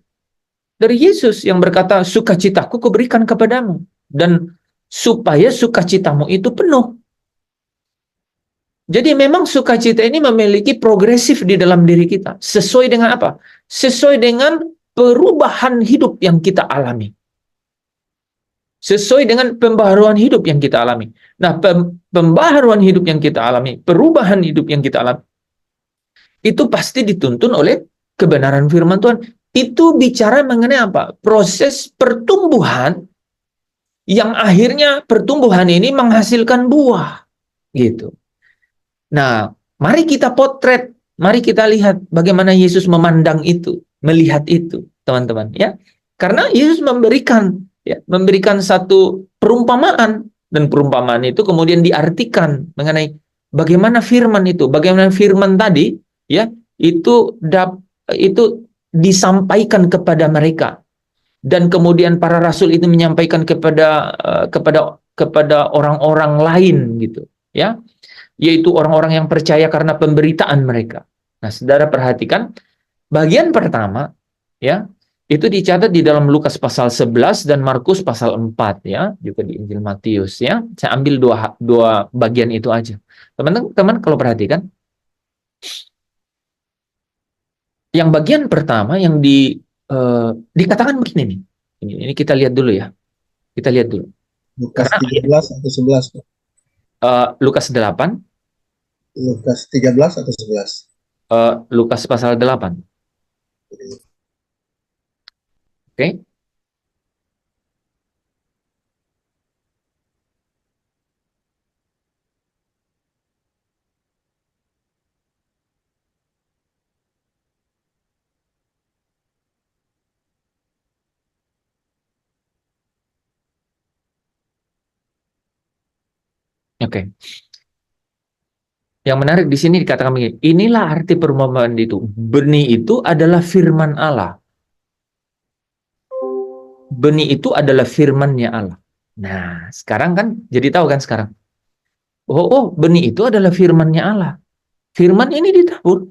Yesus yang berkata, sukacitaku kuberikan kepadamu. Dan supaya sukacitamu itu penuh. Jadi memang sukacita ini memiliki progresif di dalam diri kita. Sesuai dengan apa? Sesuai dengan perubahan hidup yang kita alami. Sesuai dengan pembaharuan hidup yang kita alami. Nah, pembaharuan hidup yang kita alami, perubahan hidup yang kita alami, itu pasti dituntun oleh kebenaran firman Tuhan. Itu bicara mengenai apa? Proses pertumbuhan yang akhirnya pertumbuhan ini menghasilkan buah. Gitu. Nah, mari kita potret, mari kita lihat bagaimana Yesus memandang itu, melihat itu, teman-teman, ya. Karena Yesus memberikan satu perumpamaan, dan perumpamaan itu kemudian diartikan mengenai bagaimana firman itu, bagaimana firman tadi, ya, itu disampaikan kepada mereka, dan kemudian para rasul itu menyampaikan kepada orang-orang lain, gitu, ya. Yaitu orang-orang yang percaya karena pemberitaan mereka. Nah, saudara perhatikan, bagian pertama, ya, itu dicatat di dalam Lukas pasal 11 dan Markus pasal 4, ya, juga di Injil Matius, ya. Saya ambil dua bagian itu aja. Teman-teman kalau perhatikan, Yang bagian pertama yang dikatakan begini nih. Ini kita lihat dulu ya. Kita lihat dulu. Lukas Karena 13 atau 11, Pak? Lukas 8, Lukas 13 atau 11? Lukas pasal 8. Oke. Oke. Yang menarik di sini dikatakan begini, inilah arti perumpamaan itu. Benih itu adalah firman Allah. Benih itu adalah firman-Nya Allah. Nah, sekarang kan jadi tahu kan sekarang. Oh, benih itu adalah firman-Nya Allah. Firman ini ditabur.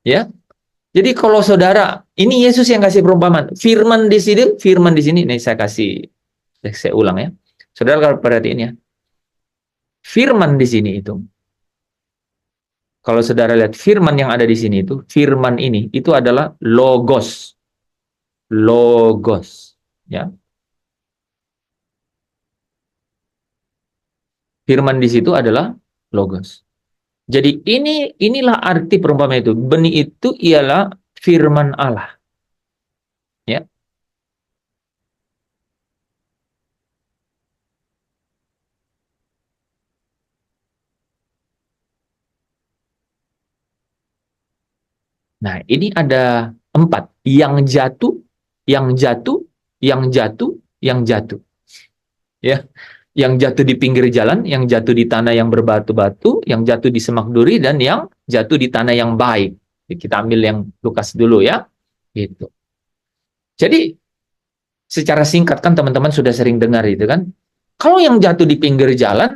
Ya. Jadi kalau saudara, ini Yesus yang kasih perumpamaan. Firman di sini, nih saya ulang ya. Saudara kalau perhatiin ya. Firman di sini itu, kalau saudara lihat firman yang ada di sini itu, firman ini itu adalah logos. Logos, ya. Firman di situ adalah logos. Jadi inilah arti perumpamaan itu. Benih itu ialah firman Allah. Ya. Nah, ini ada 4. Yang jatuh, yang jatuh, yang jatuh, yang jatuh. Ya. Yang jatuh di pinggir jalan, yang jatuh di tanah yang berbatu-batu, yang jatuh di semak duri, dan yang jatuh di tanah yang baik. Kita ambil yang Lukas dulu ya. Gitu. Jadi, secara singkat kan teman-teman sudah sering dengar itu kan. Kalau yang jatuh di pinggir jalan,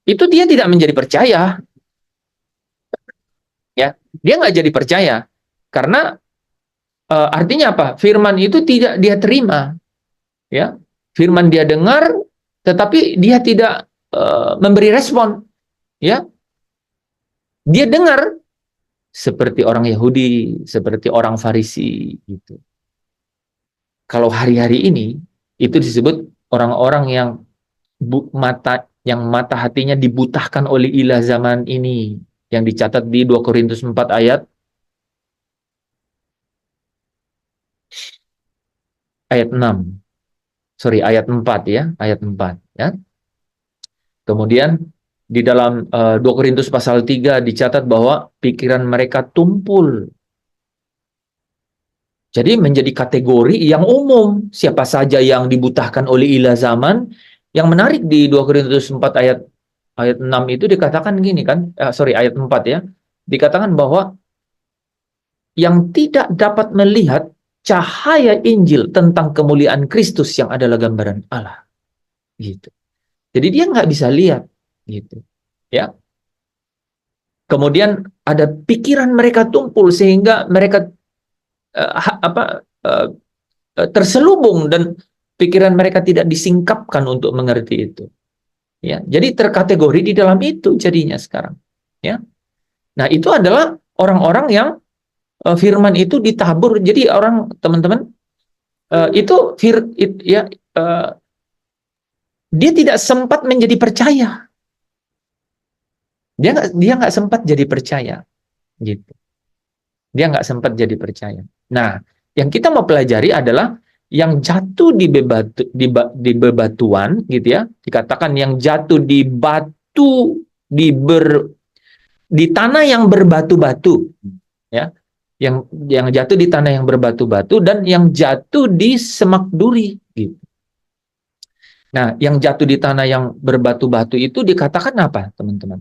itu dia tidak menjadi percaya. Ya, dia nggak jadi percaya. Karena artinya apa? Firman itu tidak dia terima. Ya, firman dia dengar, tetapi dia tidak memberi respon. Ya, dia dengar seperti orang Yahudi, seperti orang Farisi, gitu. Kalau hari-hari ini itu disebut orang-orang yang mata hatinya dibutahkan oleh ilah zaman ini, yang dicatat di 2 Korintus 4 ayat 6. Sorry, ayat 4 ya, ayat 4 ya. Kemudian di dalam 2 Korintus pasal 3 dicatat bahwa pikiran mereka tumpul. Jadi menjadi kategori yang umum, siapa saja yang dibutahkan oleh ilah zaman. Yang menarik di 2 Korintus 4 ayat 6 itu dikatakan gini kan, ayat 4 ya. Dikatakan bahwa yang tidak dapat melihat cahaya Injil tentang kemuliaan Kristus yang adalah gambaran Allah. Gitu. Jadi dia nggak bisa lihat gitu. Ya. Kemudian ada pikiran mereka tumpul sehingga mereka terselubung dan pikiran mereka tidak disingkapkan untuk mengerti itu. Ya, jadi terkategori di dalam itu jadinya sekarang. Ya, nah itu adalah orang-orang yang firman itu ditabur. Jadi orang teman-teman dia tidak sempat menjadi percaya. Dia nggak sempat jadi percaya, gitu. Dia nggak sempat jadi percaya. Nah, yang kita mau pelajari adalah yang jatuh di bebatuan, gitu ya. Dikatakan yang jatuh di batu, di tanah yang berbatu-batu, ya. Yang jatuh di tanah yang berbatu-batu dan yang jatuh di semak duri, gitu. Nah, yang jatuh di tanah yang berbatu-batu itu dikatakan apa, teman-teman?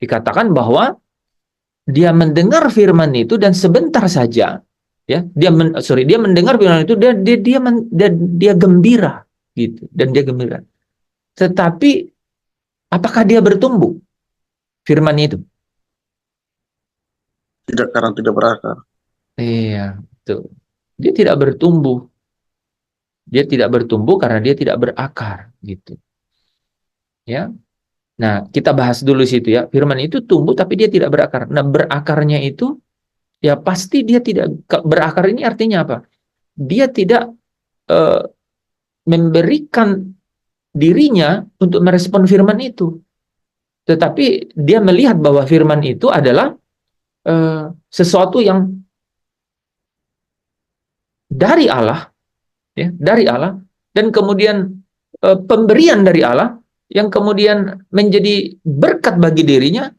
Dikatakan bahwa dia mendengar firman itu dan sebentar saja, ya, dia mendengar firman itu dan dia gembira, gitu, dan dia gembira. Tetapi apakah dia bertumbuh firman itu? Tidak, karena tidak berakar. Iya, betul. Dia tidak bertumbuh. Dia tidak bertumbuh karena dia tidak berakar, gitu. Ya. Nah, kita bahas dulu situ ya. Firman itu tumbuh tapi dia tidak berakar. Nah, berakarnya itu ya pasti dia tidak berakar, ini artinya apa? Dia tidak memberikan dirinya untuk merespon firman itu. Tetapi dia melihat bahwa firman itu adalah sesuatu yang dari Allah, ya, dari Allah, dan kemudian pemberian dari Allah yang kemudian menjadi berkat bagi dirinya,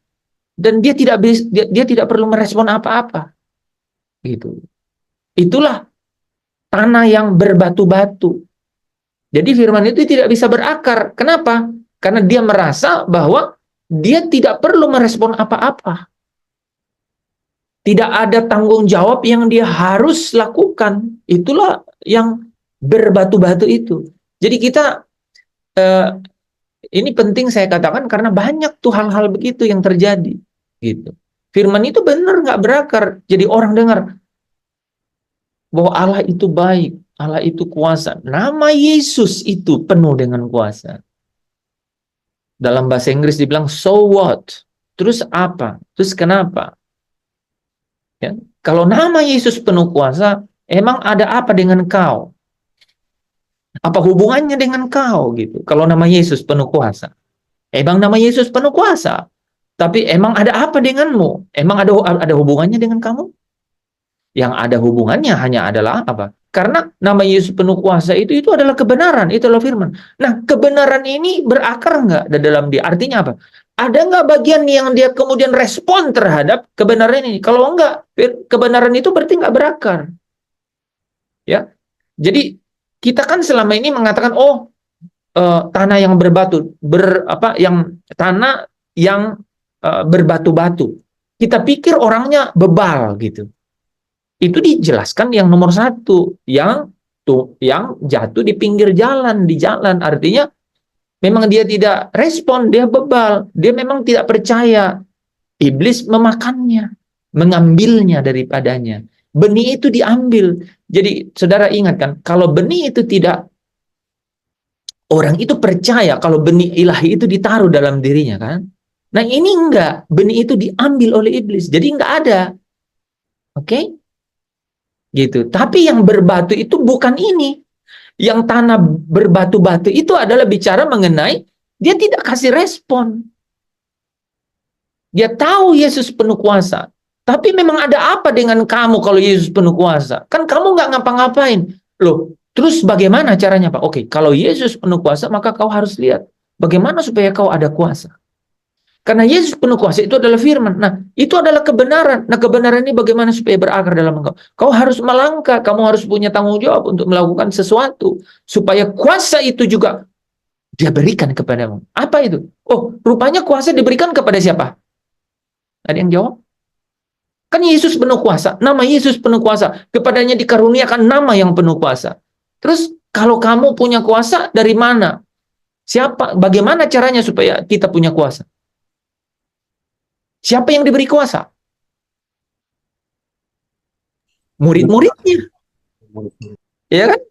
dan dia tidak perlu merespon apa-apa, gitu. Itulah tanah yang berbatu-batu. Jadi firman itu tidak bisa berakar. Kenapa? Karena dia merasa bahwa dia tidak perlu merespon apa-apa. Tidak ada tanggung jawab yang dia harus lakukan. Itulah yang berbatu-batu itu. Jadi kita, ini penting saya katakan karena banyak tuh hal-hal begitu yang terjadi. Gitu. Firman itu benar nggak berakar. Jadi orang dengar bahwa Allah itu baik, Allah itu kuasa. Nama Yesus itu penuh dengan kuasa. Dalam bahasa Inggris dibilang, so what? Terus apa? Terus kenapa? Ya. Kalau nama Yesus penuh kuasa, emang ada apa dengan kau? Apa hubungannya dengan kau gitu? Kalau nama Yesus penuh kuasa, emang nama Yesus penuh kuasa, tapi emang ada apa denganmu? Emang ada hubungannya dengan kamu? Yang ada hubungannya hanya adalah apa? Karena nama Yesus penuh kuasa itu adalah kebenaran, itu adalah firman. Nah, kebenaran ini berakar nggak dalam dia? Artinya apa? Ada nggak bagian yang dia kemudian respon terhadap kebenaran ini? Kalau enggak, kebenaran itu berarti nggak berakar. Ya, jadi kita kan selama ini mengatakan, tanah yang berbatu, tanah yang berbatu-batu. Kita pikir orangnya bebal gitu. Itu dijelaskan yang nomor 1, yang jatuh di pinggir jalan, di jalan. Artinya memang dia tidak respon, dia bebal, dia memang tidak percaya. Iblis memakannya, mengambilnya daripadanya. Benih itu diambil. Jadi saudara ingat kan, kalau benih itu tidak, orang itu percaya kalau benih ilahi itu ditaruh dalam dirinya kan. Nah ini enggak, benih itu diambil oleh iblis, jadi enggak ada. Oke? Gitu. Tapi yang berbatu itu bukan ini. Yang tanah berbatu-batu itu adalah bicara mengenai dia tidak kasih respon. Dia tahu Yesus penuh kuasa. Tapi memang ada apa dengan kamu kalau Yesus penuh kuasa? Kan kamu nggak ngapa-ngapain. Loh, terus bagaimana caranya Pak? Oke, kalau Yesus penuh kuasa, maka kau harus lihat bagaimana supaya kau ada kuasa. Karena Yesus penuh kuasa itu adalah firman. Nah, itu adalah kebenaran. Nah, kebenaran ini bagaimana supaya berakar dalam engkau? Kau harus melangkah, kamu harus punya tanggung jawab untuk melakukan sesuatu. Supaya kuasa itu juga dia berikan kepadamu. Apa itu? Oh, rupanya kuasa diberikan kepada siapa? Ada yang jawab? Kan Yesus penuh kuasa. Nama Yesus penuh kuasa. Kepadanya dikaruniakan nama yang penuh kuasa. Terus, kalau kamu punya kuasa, dari mana? Siapa? Bagaimana caranya supaya kita punya kuasa? Siapa yang diberi kuasa? Murid-muridnya. Ya kan?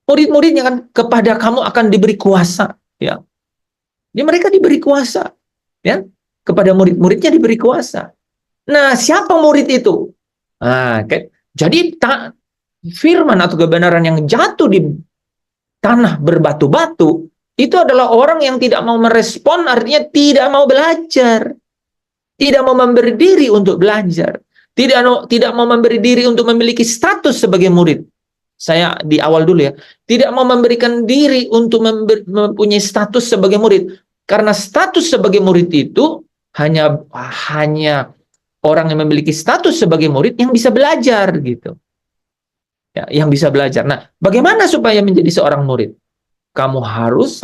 Murid-muridnya kan, kepada kamu akan diberi kuasa, ya. Jadi mereka diberi kuasa, ya. Kepada murid-muridnya diberi kuasa. Nah, siapa murid itu? Nah, jadi firman atau kebenaran yang jatuh di tanah berbatu-batu itu adalah orang yang tidak mau merespon, artinya tidak mau belajar. Tidak mau memberi diri untuk belajar. Tidak mau memberi diri untuk memiliki status sebagai murid. Saya di awal dulu ya. Tidak mau memberikan diri untuk mempunyai status sebagai murid. Karena status sebagai murid itu hanya orang yang memiliki status sebagai murid yang bisa belajar gitu. Ya, yang bisa belajar. Nah, bagaimana supaya menjadi seorang murid? Kamu harus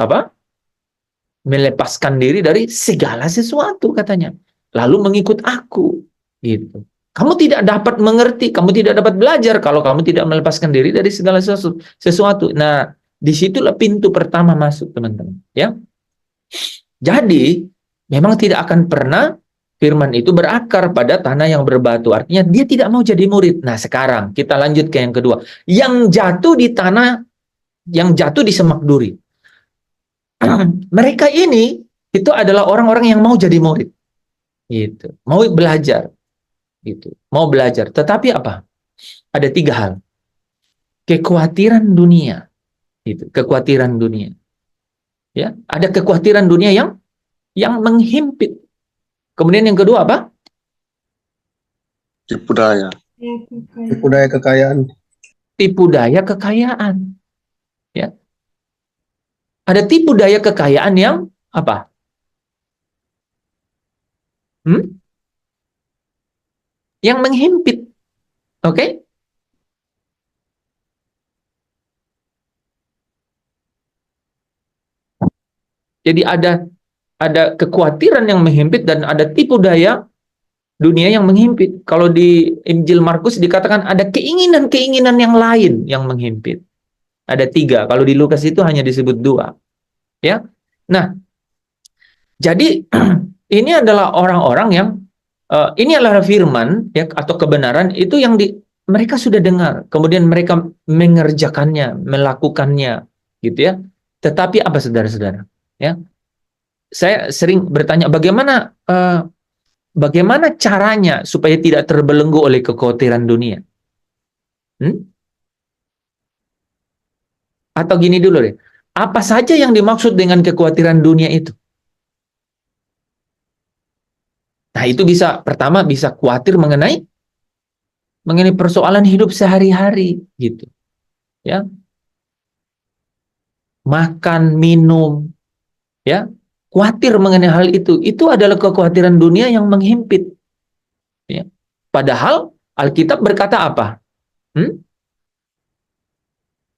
melepaskan diri dari segala sesuatu katanya. Lalu mengikut aku, gitu. Kamu tidak dapat mengerti, kamu tidak dapat belajar kalau kamu tidak melepaskan diri dari segala sesuatu. Nah, disitulah pintu pertama masuk, teman-teman. Ya, jadi memang tidak akan pernah firman itu berakar pada tanah yang berbatu. Artinya dia tidak mau jadi murid. Nah, sekarang kita lanjut ke yang kedua. Yang jatuh di tanah, yang jatuh di semak duri. Mereka ini itu adalah orang-orang yang mau jadi murid, gitu, mau belajar, gitu, mau belajar. Tetapi apa? Ada 3 hal. Kekhawatiran dunia, gitu, kekhawatiran dunia. Ya, ada kekhawatiran dunia yang menghimpit. Kemudian yang kedua apa? Tipu daya. Tipu daya kekayaan. Tipu daya kekayaan. Ya. Ada tipu daya kekayaan yang apa? Yang menghimpit. Oke? Jadi ada kekhawatiran yang menghimpit dan ada tipu daya dunia yang menghimpit. Kalau di Injil Markus dikatakan ada keinginan-keinginan yang lain yang menghimpit. Ada 3. Kalau di Lukas itu hanya disebut 2. Ya. Nah, jadi ini adalah orang-orang yang ini adalah firman ya, atau kebenaran itu yang mereka sudah dengar, kemudian mereka mengerjakannya, melakukannya, gitu ya. Tetapi apa saudara-saudara? Ya, saya sering bertanya bagaimana caranya supaya tidak terbelenggu oleh kekhawatiran dunia? Atau gini dulu deh, apa saja yang dimaksud dengan kekhawatiran dunia itu? Nah, itu pertama bisa khawatir mengenai persoalan hidup sehari-hari, gitu. Ya. Makan, minum, ya. Khawatir mengenai hal itu. Itu adalah kekhawatiran dunia yang menghimpit. Ya. Padahal Alkitab berkata apa?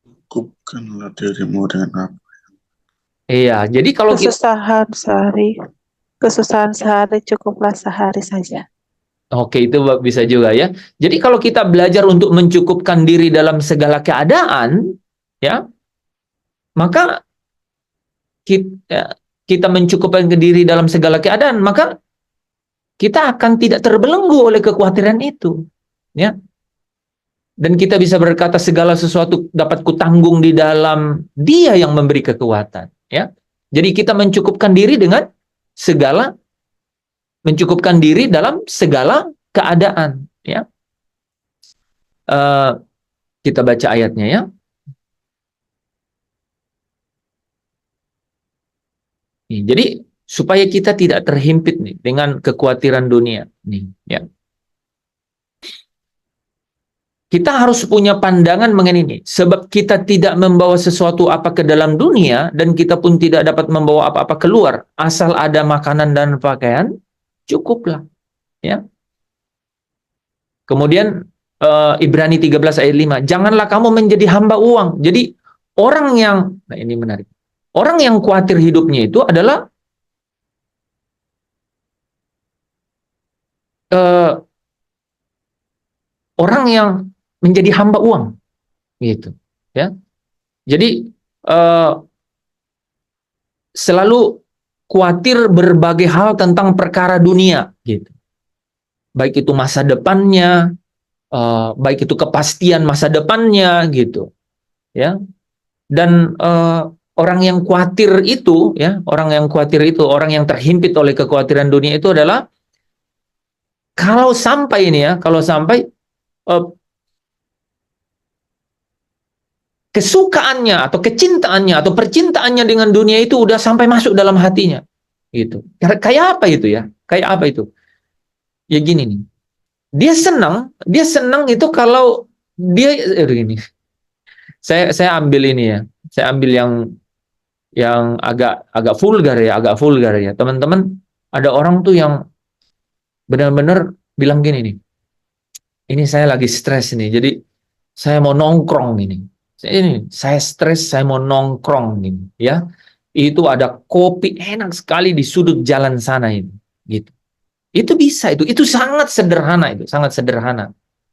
Cukupkanlah dirimu dengan apa? Iya, jadi kalau Kesusahan sehari cukuplah sehari saja. Oke, itu bisa juga ya. Jadi kalau kita belajar untuk mencukupkan diri dalam segala keadaan, ya, maka kita mencukupkan diri dalam segala keadaan, maka kita akan tidak terbelenggu oleh kekhawatiran itu, ya. Dan kita bisa berkata segala sesuatu dapat kutanggung di dalam Dia yang memberi kekuatan, ya. Jadi kita mencukupkan diri dalam segala keadaan, ya. Kita baca ayatnya ya. Jadi supaya kita tidak terhimpit nih dengan kekhawatiran dunia nih, ya. Kita harus punya pandangan mengenai ini, sebab kita tidak membawa sesuatu apa ke dalam dunia dan kita pun tidak dapat membawa apa-apa keluar, asal ada makanan dan pakaian, cukuplah, ya. Kemudian Ibrani 13 ayat 5, janganlah kamu menjadi hamba uang. Jadi orang yang, nah ini menarik, orang yang khawatir hidupnya itu adalah orang yang menjadi hamba uang, gitu, ya. Jadi selalu khawatir berbagai hal tentang perkara dunia, gitu. Baik itu masa depannya, baik itu kepastian masa depannya, gitu, ya. Dan orang yang khawatir itu, ya, orang yang terhimpit oleh kekhawatiran dunia itu adalah kalau sampai kesukaannya atau kecintaannya atau percintaannya dengan dunia itu udah sampai masuk dalam hatinya, gitu. Kayak apa itu ya? Kayak apa itu? Ya gini nih. Dia senang itu kalau dia gini. Saya ambil ini ya. Saya ambil yang agak vulgar ya. Teman-teman, ada orang tuh yang benar-benar bilang gini nih. Ini saya lagi stres nih. Jadi saya mau nongkrong ini. Saya stres, saya mau nongkrong ini, ya. Itu ada kopi enak sekali di sudut jalan sana ini, gitu. Itu bisa, itu sangat sederhana,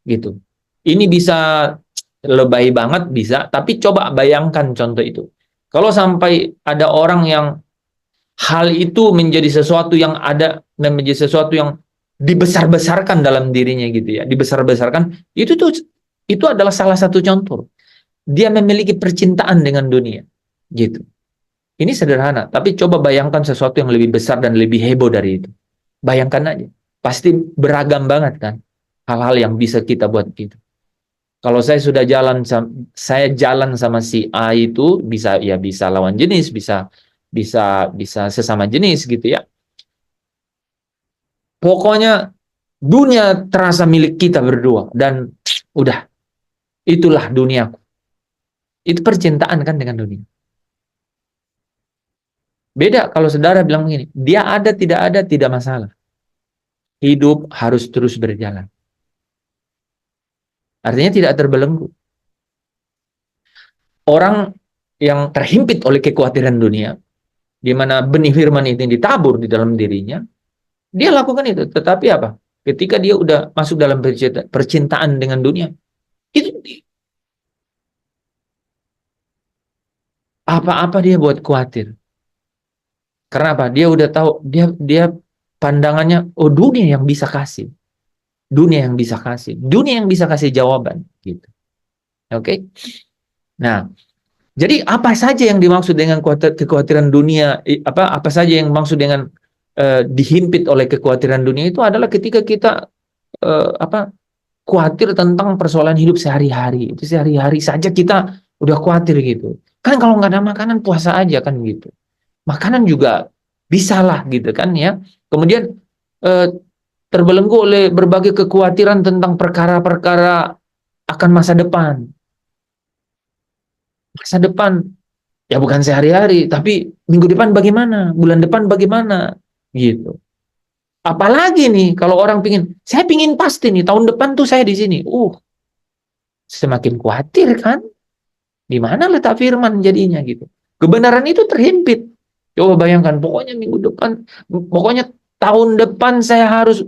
gitu. Ini bisa lebay banget bisa, tapi coba bayangkan contoh itu. Kalau sampai ada orang yang hal itu menjadi sesuatu yang dibesar-besarkan dalam dirinya, gitu ya, dibesar-besarkan, itu adalah salah satu contoh. Dia memiliki percintaan dengan dunia, gitu. Ini sederhana, tapi coba bayangkan sesuatu yang lebih besar dan lebih heboh dari itu. Bayangkan aja. Pasti beragam banget kan hal-hal yang bisa kita buat gitu. Kalau saya jalan sama si A itu bisa lawan jenis, bisa sesama jenis gitu ya. Pokoknya dunia terasa milik kita berdua dan udah, itulah duniaku. Itu percintaan kan dengan dunia. Beda kalau saudara bilang begini, dia ada tidak masalah. Hidup harus terus berjalan. Artinya tidak terbelenggu. Orang yang terhimpit oleh kekhawatiran dunia, di mana benih firman itu ditabur di dalam dirinya, dia lakukan itu. Tetapi apa? Ketika dia udah masuk dalam percintaan dengan dunia, itu apa-apa dia buat khawatir. Karena apa? Dia udah tahu, dia pandangannya, oh dunia yang bisa kasih. Dunia yang bisa kasih. Dunia yang bisa kasih jawaban. Gitu. Oke? Nah, jadi apa saja yang dimaksud dengan kekhawatiran dunia, apa saja yang dimaksud dengan dihimpit oleh kekhawatiran dunia itu adalah ketika kita khawatir tentang persoalan hidup sehari-hari. Itu sehari-hari saja kita udah khawatir gitu. Kan kalau nggak ada makanan puasa aja kan gitu. Makanan juga bisalah gitu kan ya. Kemudian terbelenggu oleh berbagai kekhawatiran tentang perkara-perkara akan masa depan. Masa depan ya bukan sehari-hari, tapi minggu depan bagaimana, bulan depan bagaimana, gitu. Apalagi nih kalau orang saya pingin pasti nih tahun depan tuh saya di sini. Semakin khawatir kan? Di mana letak firman jadinya gitu. Kebenaran itu terhimpit. Coba bayangkan, pokoknya minggu depan, pokoknya tahun depan saya harus,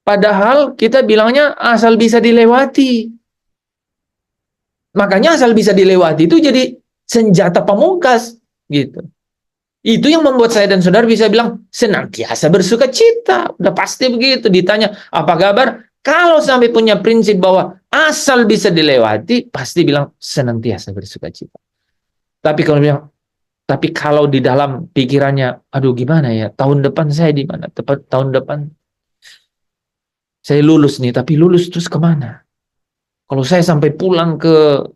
padahal kita bilangnya asal bisa dilewati. Makanya asal bisa dilewati itu jadi senjata pamungkas gitu. Itu yang membuat saya dan saudara bisa bilang senantiasa bersuka cita. Udah pasti begitu. Ditanya apa kabar? Kalau sampai punya prinsip bahwa asal bisa dilewati, pasti bilang senantiasa bersuka cita. Tapi kalau di dalam pikirannya, aduh gimana ya, tahun depan saya di mana? Tahun depan saya lulus nih, tapi lulus terus kemana? Kalau saya sampai pulang ke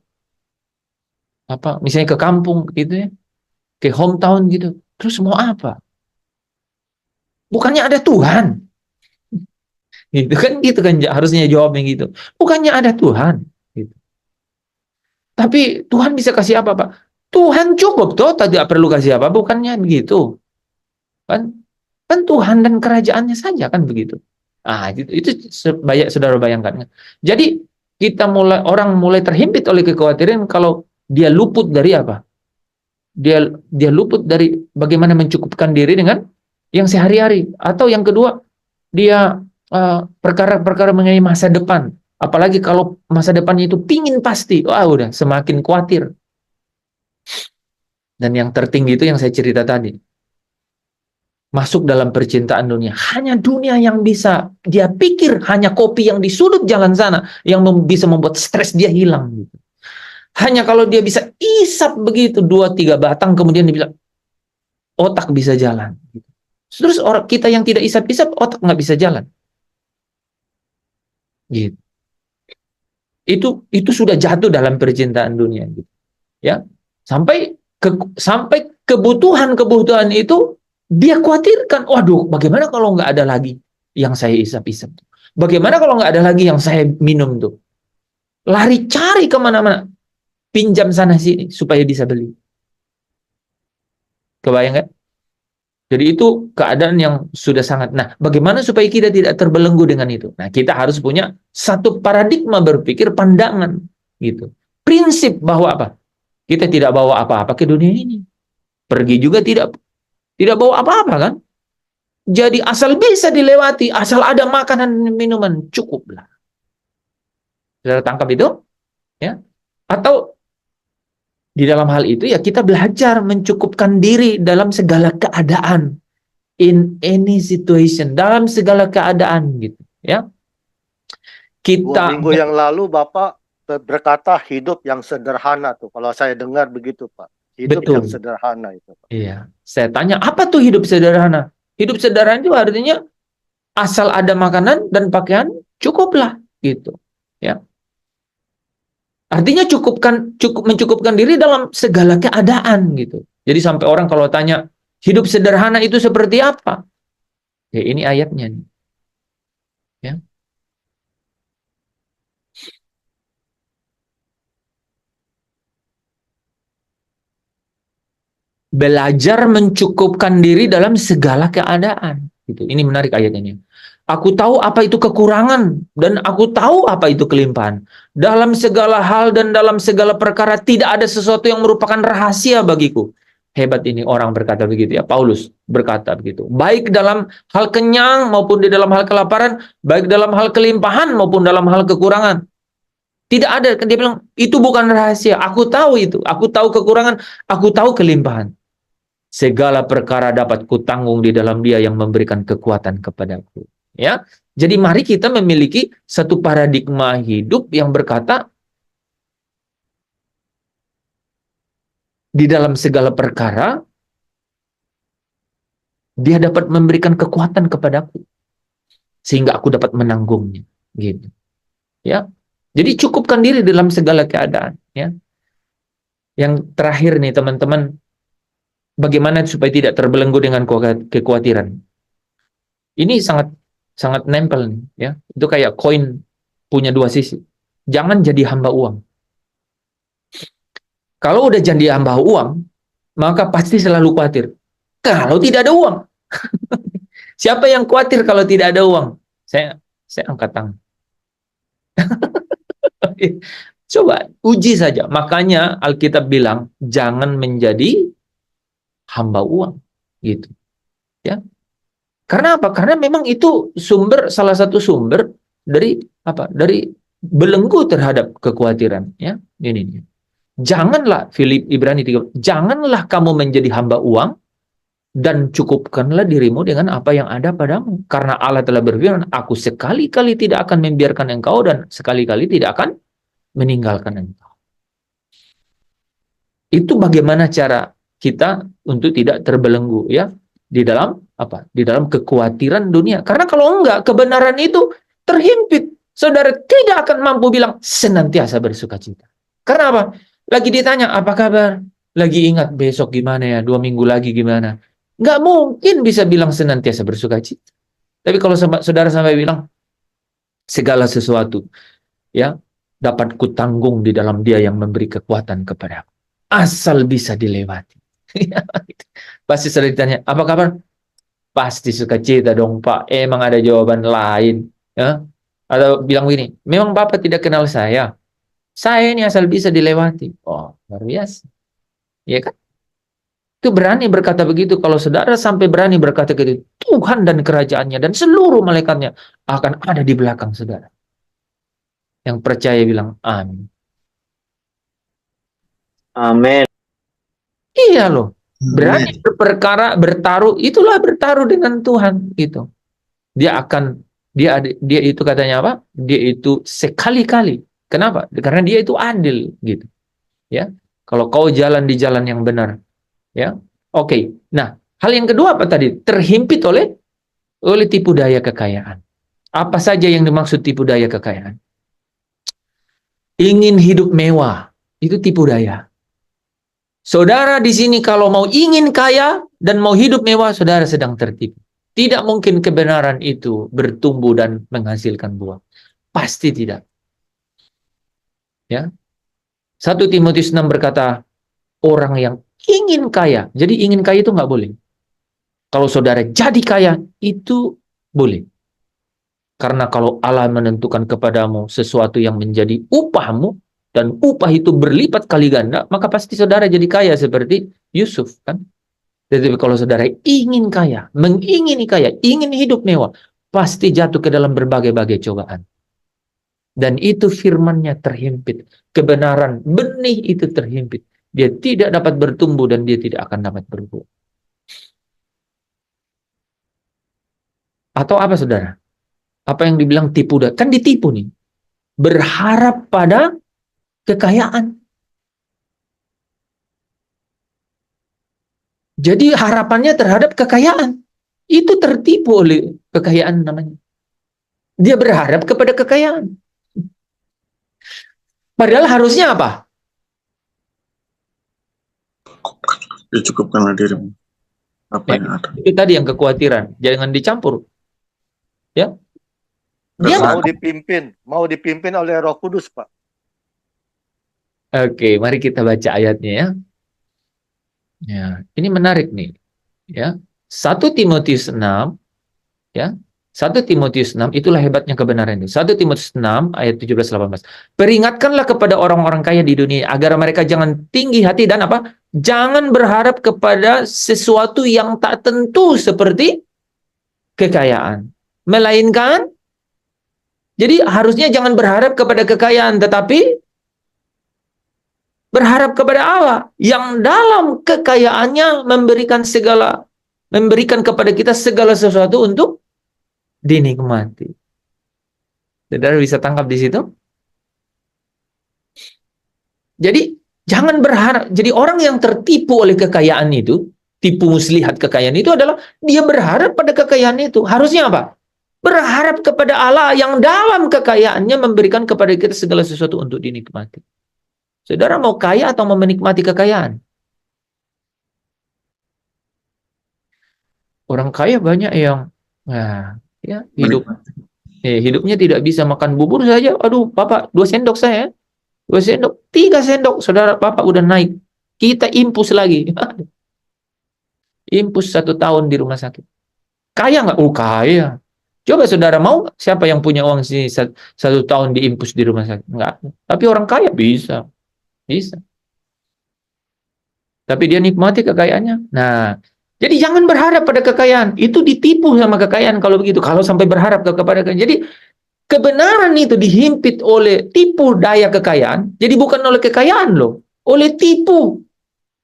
misalnya ke kampung gitu ya, ke hometown gitu, terus mau apa? Bukannya ada Tuhan? Gitu kan harusnya jawabnya gitu. Bukannya ada Tuhan? Gitu. Tapi Tuhan bisa kasih apa, Pak? Tuhan cukup toh, tidak perlu kasih apa, bukannya begitu? Kan Tuhan dan kerajaannya saja kan begitu. Itu saudara bayangkan. Jadi orang mulai terhimpit oleh kekhawatiran kalau dia luput dari apa? Dia luput dari bagaimana mencukupkan diri dengan yang sehari-hari, atau yang kedua dia perkara-perkara mengenai masa depan. Apalagi kalau masa depannya itu pingin pasti, udah semakin khawatir. Dan yang tertinggi itu yang saya cerita tadi. Masuk dalam percintaan dunia. Hanya dunia yang bisa dia pikir, hanya kopi yang di sudut jalan sana yang bisa membuat stres dia hilang. Gitu. Hanya kalau dia bisa isap begitu 2-3 batang, kemudian dia bilang otak bisa jalan. Gitu. Terus orang kita yang tidak isap-isap, otak nggak bisa jalan. Gitu. Itu sudah jatuh dalam percintaan dunia. Gitu. Ya, sampai kebutuhan itu dia khawatirkan. Waduh, bagaimana kalau nggak ada lagi yang saya isap-isap? Bagaimana kalau nggak ada lagi yang saya minum tuh? Lari cari kemana-mana, pinjam sana sini supaya bisa beli. Kebayang nggak? Jadi itu keadaan yang sudah sangat. Nah, bagaimana supaya kita tidak terbelenggu dengan itu? Nah, kita harus punya satu paradigma berpikir, pandangan, gitu. Prinsip bahwa apa? Kita tidak bawa apa-apa ke dunia ini. Pergi juga tidak bawa apa-apa kan? Jadi asal bisa dilewati, asal ada makanan dan minuman, cukuplah. Saudara tangkap itu? Ya. Atau di dalam hal itu ya kita belajar mencukupkan diri dalam segala keadaan. In any situation, dalam segala keadaan gitu, ya. 2 minggu yang lalu Bapak berkata hidup yang sederhana tuh. Kalau saya dengar begitu, Pak. Hidup Betul. yang sederhana itu, Pak. Iya. Saya tanya, apa tuh hidup sederhana? Hidup sederhana itu artinya asal ada makanan dan pakaian, cukuplah gitu. Ya. Artinya mencukupkan diri dalam segala keadaan gitu. Jadi sampai orang kalau tanya, hidup sederhana itu seperti apa? Ya ini ayatnya nih. Ya. Belajar mencukupkan diri dalam segala keadaan. Gitu. Ini menarik ayatnya. Aku tahu apa itu kekurangan dan aku tahu apa itu kelimpahan. Dalam segala hal dan dalam segala perkara tidak ada sesuatu yang merupakan rahasia bagiku. Hebat ini orang berkata begitu ya. Paulus berkata begitu. Baik dalam hal kenyang maupun di dalam hal kelaparan, baik dalam hal kelimpahan maupun dalam hal kekurangan. Tidak ada, dia bilang itu bukan rahasia. Aku tahu itu. Aku tahu kekurangan, aku tahu kelimpahan. Segala perkara dapat kutanggung di dalam Dia yang memberikan kekuatan kepadaku. Ya, jadi mari kita memiliki satu paradigma hidup yang berkata di dalam segala perkara Dia dapat memberikan kekuatan kepadaku sehingga aku dapat menanggungnya. Gitu. Ya, jadi cukupkan diri dalam segala keadaan. Ya, yang terakhir nih teman-teman. Bagaimana supaya tidak terbelenggu dengan kekhawatiran? Ini sangat nempel nih, ya. Itu kayak koin punya dua sisi. Jangan jadi hamba uang. Kalau udah jadi hamba uang, maka pasti selalu khawatir. Kalau tidak ada uang, siapa yang khawatir kalau tidak ada uang? Saya angkat tangan. Coba uji saja. Makanya Alkitab bilang jangan menjadi hamba uang, gitu. Ya. Karena apa? Karena memang itu salah satu sumber dari apa? Dari belenggu terhadap kekhawatiran, ya. Ini. Janganlah Ibrani 3, janganlah kamu menjadi hamba uang dan cukupkanlah dirimu dengan apa yang ada padamu. Karena Allah telah berfirman, aku sekali-kali tidak akan membiarkan engkau dan sekali-kali tidak akan meninggalkan engkau. Itu bagaimana cara kita untuk tidak terbelenggu, ya, di dalam apa? Di dalam kekhawatiran dunia. Karena kalau enggak, kebenaran itu terhimpit. Saudara tidak akan mampu bilang senantiasa bersukacita. Karena apa? Lagi ditanya, apa kabar? Lagi ingat besok gimana ya? 2 minggu lagi gimana? Nggak mungkin bisa bilang senantiasa bersukacita. Tapi kalau saudara sampai bilang segala sesuatu, ya, dapat kutanggung di dalam Dia yang memberi kekuatan kepadaku. Asal bisa dilewati. Pasti sering ditanya, apa kabar? Pasti sukacita dong Pak. Emang ada jawaban lain, ya? Atau bilang begini, memang Bapak tidak kenal saya. Saya ini asal bisa dilewati. Oh, luar biasa. Ya kan? Itu berani berkata begitu. Kalau saudara sampai berani berkata begitu, Tuhan dan kerajaannya dan seluruh malaikatnya akan ada di belakang saudara. Yang percaya bilang amin. Amin. Iya loh. Berani berperkara, bertaruh, itulah bertaruh dengan Tuhan gitu. Dia itu katanya apa? Dia itu sekali-kali. Kenapa? Karena dia itu adil gitu. Ya. Kalau kau jalan di jalan yang benar, ya. Oke. Nah, hal yang kedua apa tadi? Terhimpit oleh tipu daya kekayaan. Apa saja yang dimaksud tipu daya kekayaan? Ingin hidup mewah, itu tipu daya. Saudara di sini kalau mau ingin kaya dan mau hidup mewah, saudara sedang tertipu. Tidak mungkin kebenaran itu bertumbuh dan menghasilkan buah. Pasti tidak. Ya. 1 Timotius 6 berkata, orang yang ingin kaya. Jadi ingin kaya itu nggak boleh. Kalau saudara jadi kaya, itu boleh. Karena kalau Allah menentukan kepadamu sesuatu yang menjadi upahmu, dan upah itu berlipat kali ganda, maka pasti saudara jadi kaya seperti Yusuf, kan? Tetapi kalau saudara ingin kaya, mengingini kaya, ingin hidup mewah, pasti jatuh ke dalam berbagai-bagai cobaan. Dan itu firman-Nya terhimpit. Kebenaran, benih itu terhimpit. Dia tidak dapat bertumbuh dan dia tidak akan dapat berbuah. Atau apa saudara? Apa yang dibilang tipu daya? Kan ditipu nih. Berharap pada kekayaan. Jadi harapannya terhadap kekayaan. Itu tertipu oleh kekayaan namanya. Dia berharap kepada kekayaan. Padahal harusnya apa? Dicukupkanlah dirimu. Apa yang ada. Itu tadi yang kekhawatiran. Jangan dicampur. Ya. Dia Mau dipimpin oleh Roh Kudus, Pak. Oke, mari kita baca ayatnya ya. Ya, ini menarik nih. Ya. 1 Timotius 6 ya. 1 Timotius 6 itulah hebatnya kebenaran ini. 1 Timotius 6 ayat 17-18. Peringatkanlah kepada orang-orang kaya di dunia agar mereka jangan tinggi hati dan apa? Jangan berharap kepada sesuatu yang tak tentu seperti kekayaan. Melainkan jadi harusnya jangan berharap kepada kekayaan tetapi berharap kepada Allah yang dalam kekayaannya memberikan kepada kita segala sesuatu untuk dinikmati. Saudara bisa tangkap di situ? Jadi jangan berharap. Jadi orang yang tertipu oleh kekayaan itu, tipu muslihat kekayaan itu adalah dia berharap pada kekayaan itu. Harusnya apa? Berharap kepada Allah yang dalam kekayaannya memberikan kepada kita segala sesuatu untuk dinikmati. Saudara mau kaya atau mau menikmati kekayaan? Orang kaya banyak yang ya hidupnya tidak bisa makan bubur saja. Aduh, Bapak 2 sendok saya. 2 sendok, 3 sendok. Saudara Bapak udah naik. Kita impus lagi. Impus 1 tahun di rumah sakit. Kaya nggak? Oh, kaya. Coba saudara mau siapa yang punya uang sini 1 tahun diimpus di rumah sakit? Enggak. Tapi orang kaya bisa. Bisa. Tapi dia nikmati kekayaannya. Nah, jadi jangan berharap pada kekayaan. Itu ditipu sama kekayaan kalau begitu. Kalau sampai berharap kepada kekayaan. Jadi kebenaran itu dihimpit oleh tipu daya kekayaan. Jadi bukan oleh kekayaan loh. Oleh tipu.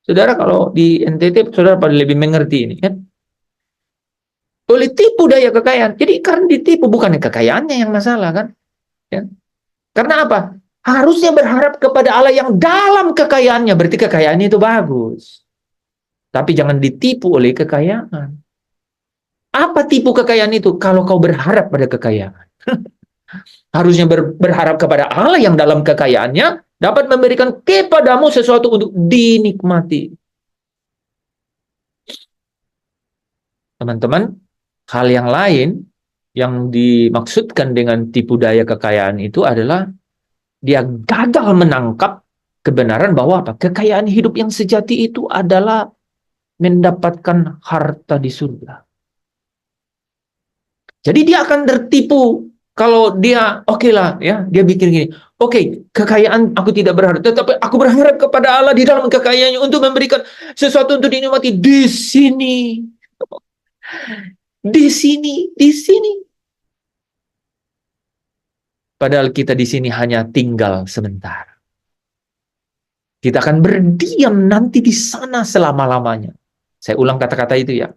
Saudara kalau di NTT, saudara pada lebih mengerti ini kan. Oleh tipu daya kekayaan. Jadi karena ditipu bukan kekayaannya yang masalah kan. Ya. Karena apa? Harusnya berharap kepada Allah yang dalam kekayaannya. Berarti kekayaannya itu bagus. Tapi jangan ditipu oleh kekayaan. Apa tipu kekayaan itu? Kalau kau berharap pada kekayaan. Harusnya berharap kepada Allah yang dalam kekayaannya dapat memberikan kepadamu sesuatu untuk dinikmati. Teman-teman, hal yang lain yang dimaksudkan dengan tipu daya kekayaan itu adalah dia gagal menangkap kebenaran bahwa apa? Kekayaan hidup yang sejati itu adalah mendapatkan harta di surga. Jadi dia akan tertipu kalau dia oke lah ya, dia bikin gini. Oke, kekayaan aku tidak berharap, tetapi aku berharap kepada Allah di dalam kekayaannya untuk memberikan sesuatu untuk dinikmati di sini. Di sini, di sini. Padahal kita di sini hanya tinggal sebentar. Kita akan berdiam nanti di sana selama-lamanya. Saya ulang kata-kata itu ya.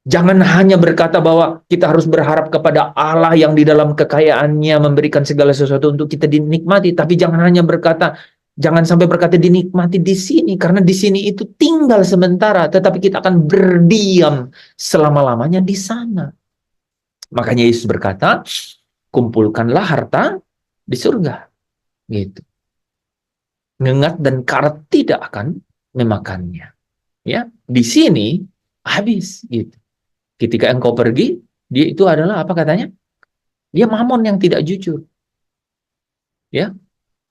Jangan hanya berkata bahwa kita harus berharap kepada Allah yang di dalam kekayaannya memberikan segala sesuatu untuk kita dinikmati. Tapi jangan sampai berkata dinikmati di sini. Karena di sini itu tinggal sementara. Tetapi kita akan berdiam selama-lamanya di sana. Makanya Yesus berkata, kumpulkanlah harta di surga. Gitu. Ngengat dan karat tidak akan memakannya. Ya, di sini habis gitu. Ketika engkau pergi, dia itu adalah apa katanya? Dia mamon yang tidak jujur. Ya.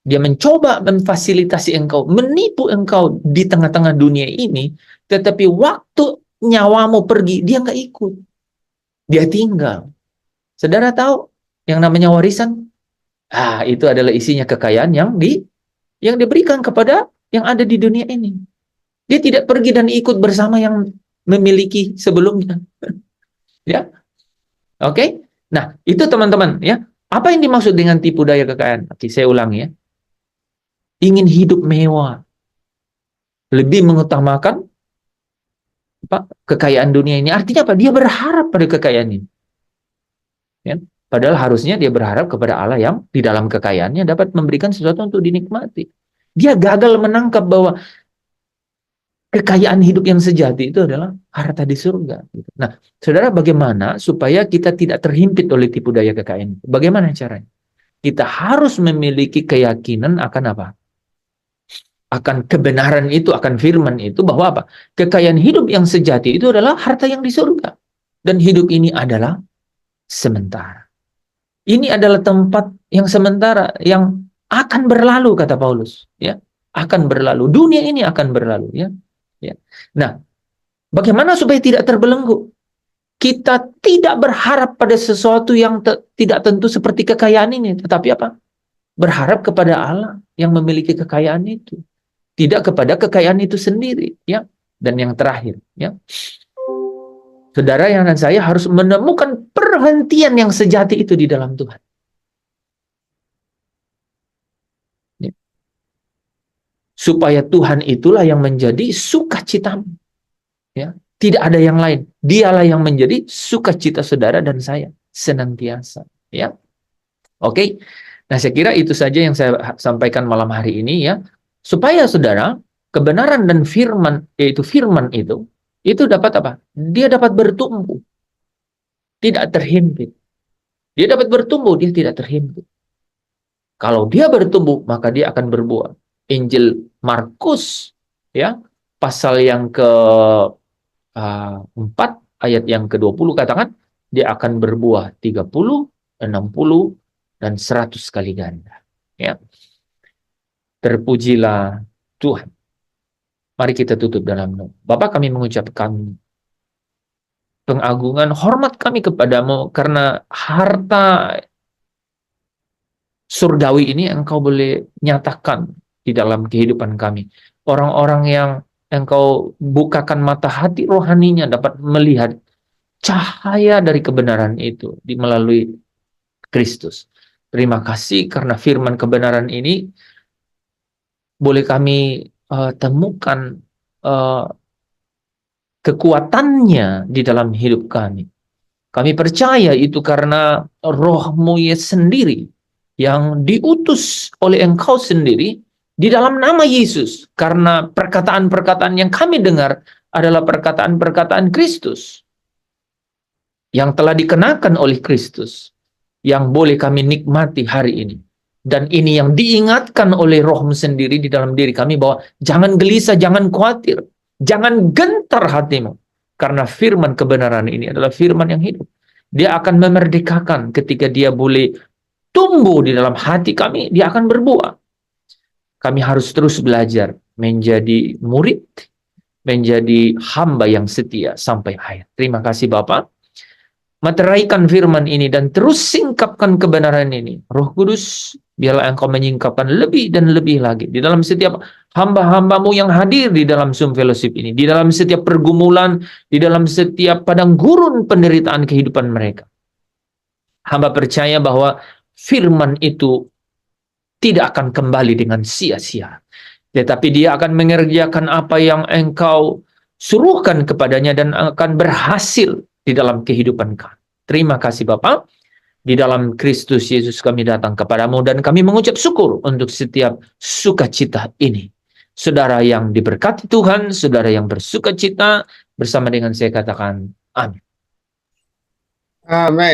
Dia mencoba memfasilitasi engkau, menipu engkau di tengah-tengah dunia ini, tetapi waktu nyawamu pergi, dia nggak ikut. Dia tinggal. Saudara tahu yang namanya warisan? Itu adalah isinya kekayaan yang diberikan kepada yang ada di dunia ini. Dia tidak pergi dan ikut bersama yang memiliki sebelumnya. Ya. Oke? Nah, itu teman-teman ya. Apa yang dimaksud dengan tipu daya kekayaan? Oke, saya ulangi ya. Ingin hidup mewah. Lebih mengutamakan kekayaan dunia ini. Artinya apa? Dia berharap pada kekayaan ini. Ya. Padahal harusnya dia berharap kepada Allah yang di dalam kekayaannya dapat memberikan sesuatu untuk dinikmati. Dia gagal menangkap bahwa kekayaan hidup yang sejati itu adalah harta di surga. Nah, saudara, bagaimana supaya kita tidak terhimpit oleh tipu daya kekayaan? Bagaimana caranya? Kita harus memiliki keyakinan akan apa? Akan kebenaran itu, akan firman itu, bahwa apa? Kekayaan hidup yang sejati itu adalah harta yang di surga. Dan hidup ini adalah sementara. Ini adalah tempat yang sementara, yang akan berlalu, kata Paulus. Ya, akan berlalu. Dunia ini akan berlalu. Ya. Nah, bagaimana supaya tidak terbelenggu? Kita tidak berharap pada sesuatu yang tidak tentu seperti kekayaan ini, tetapi apa? Berharap kepada Allah yang memiliki kekayaan itu, tidak kepada kekayaan itu sendiri, ya. Dan yang terakhir, ya, saudara yang dan saya harus menemukan perhentian yang sejati itu di dalam Tuhan. Ya. Supaya Tuhan itulah yang menjadi sukacitamu. Ya. Tidak ada yang lain. Dialah yang menjadi sukacita saudara dan saya senantiasa. Ya. Oke. Nah, saya kira itu saja yang saya sampaikan malam hari ini, ya. Supaya saudara, kebenaran dan firman, yaitu firman itu dapat apa? Dia dapat bertumbuh. Tidak terhimpit. Dia dapat bertumbuh, dia tidak terhimpit. Kalau dia bertumbuh, maka dia akan berbuah. Injil Markus, ya, pasal yang ke-4, ayat yang ke-20 katakan, dia akan berbuah 30, 60, dan 100 kali ganda. Ya. Terpujilah Tuhan. Mari kita tutup dalam doa. Bapa, kami mengucapkan pengagungan, hormat kami kepadamu, karena harta surgawi ini Engkau boleh nyatakan di dalam kehidupan kami. Orang-orang yang Engkau bukakan mata hati rohaninya dapat melihat cahaya dari kebenaran itu melalui Kristus. Terima kasih karena firman kebenaran ini boleh kami temukan kekuatannya di dalam hidup kami. Kami percaya itu karena Roh-Mu sendiri yang diutus oleh Engkau sendiri di dalam nama Yesus. Karena perkataan-perkataan yang kami dengar adalah perkataan-perkataan Kristus yang telah dikenakan oleh Kristus, yang boleh kami nikmati hari ini. Dan ini yang diingatkan oleh Roh-Mu sendiri di dalam diri kami, bahwa jangan gelisah, jangan khawatir, jangan gentar hatimu. Karena firman kebenaran ini adalah firman yang hidup. Dia akan memerdekakan ketika dia boleh tumbuh di dalam hati kami, dia akan berbuah. Kami harus terus belajar menjadi murid, menjadi hamba yang setia sampai akhir. Terima kasih Bapak. Meteraikan firman ini dan terus singkapkan kebenaran ini. Roh Kudus, biarlah Engkau menyingkapkan lebih dan lebih lagi di dalam setiap hamba-hambamu yang hadir di dalam Zoom Fellowship ini, di dalam setiap pergumulan, di dalam setiap padang gurun penderitaan kehidupan mereka. Hamba percaya bahwa firman itu tidak akan kembali dengan sia-sia, tetapi dia akan mengerjakan apa yang Engkau suruhkan kepadanya dan akan berhasil di dalam kehidupan kami. Terima kasih Bapak. Di dalam Kristus Yesus kami datang kepadamu dan kami mengucap syukur untuk setiap sukacita ini. Saudara yang diberkati Tuhan, saudara yang bersukacita, bersama dengan saya katakan amin. Amin.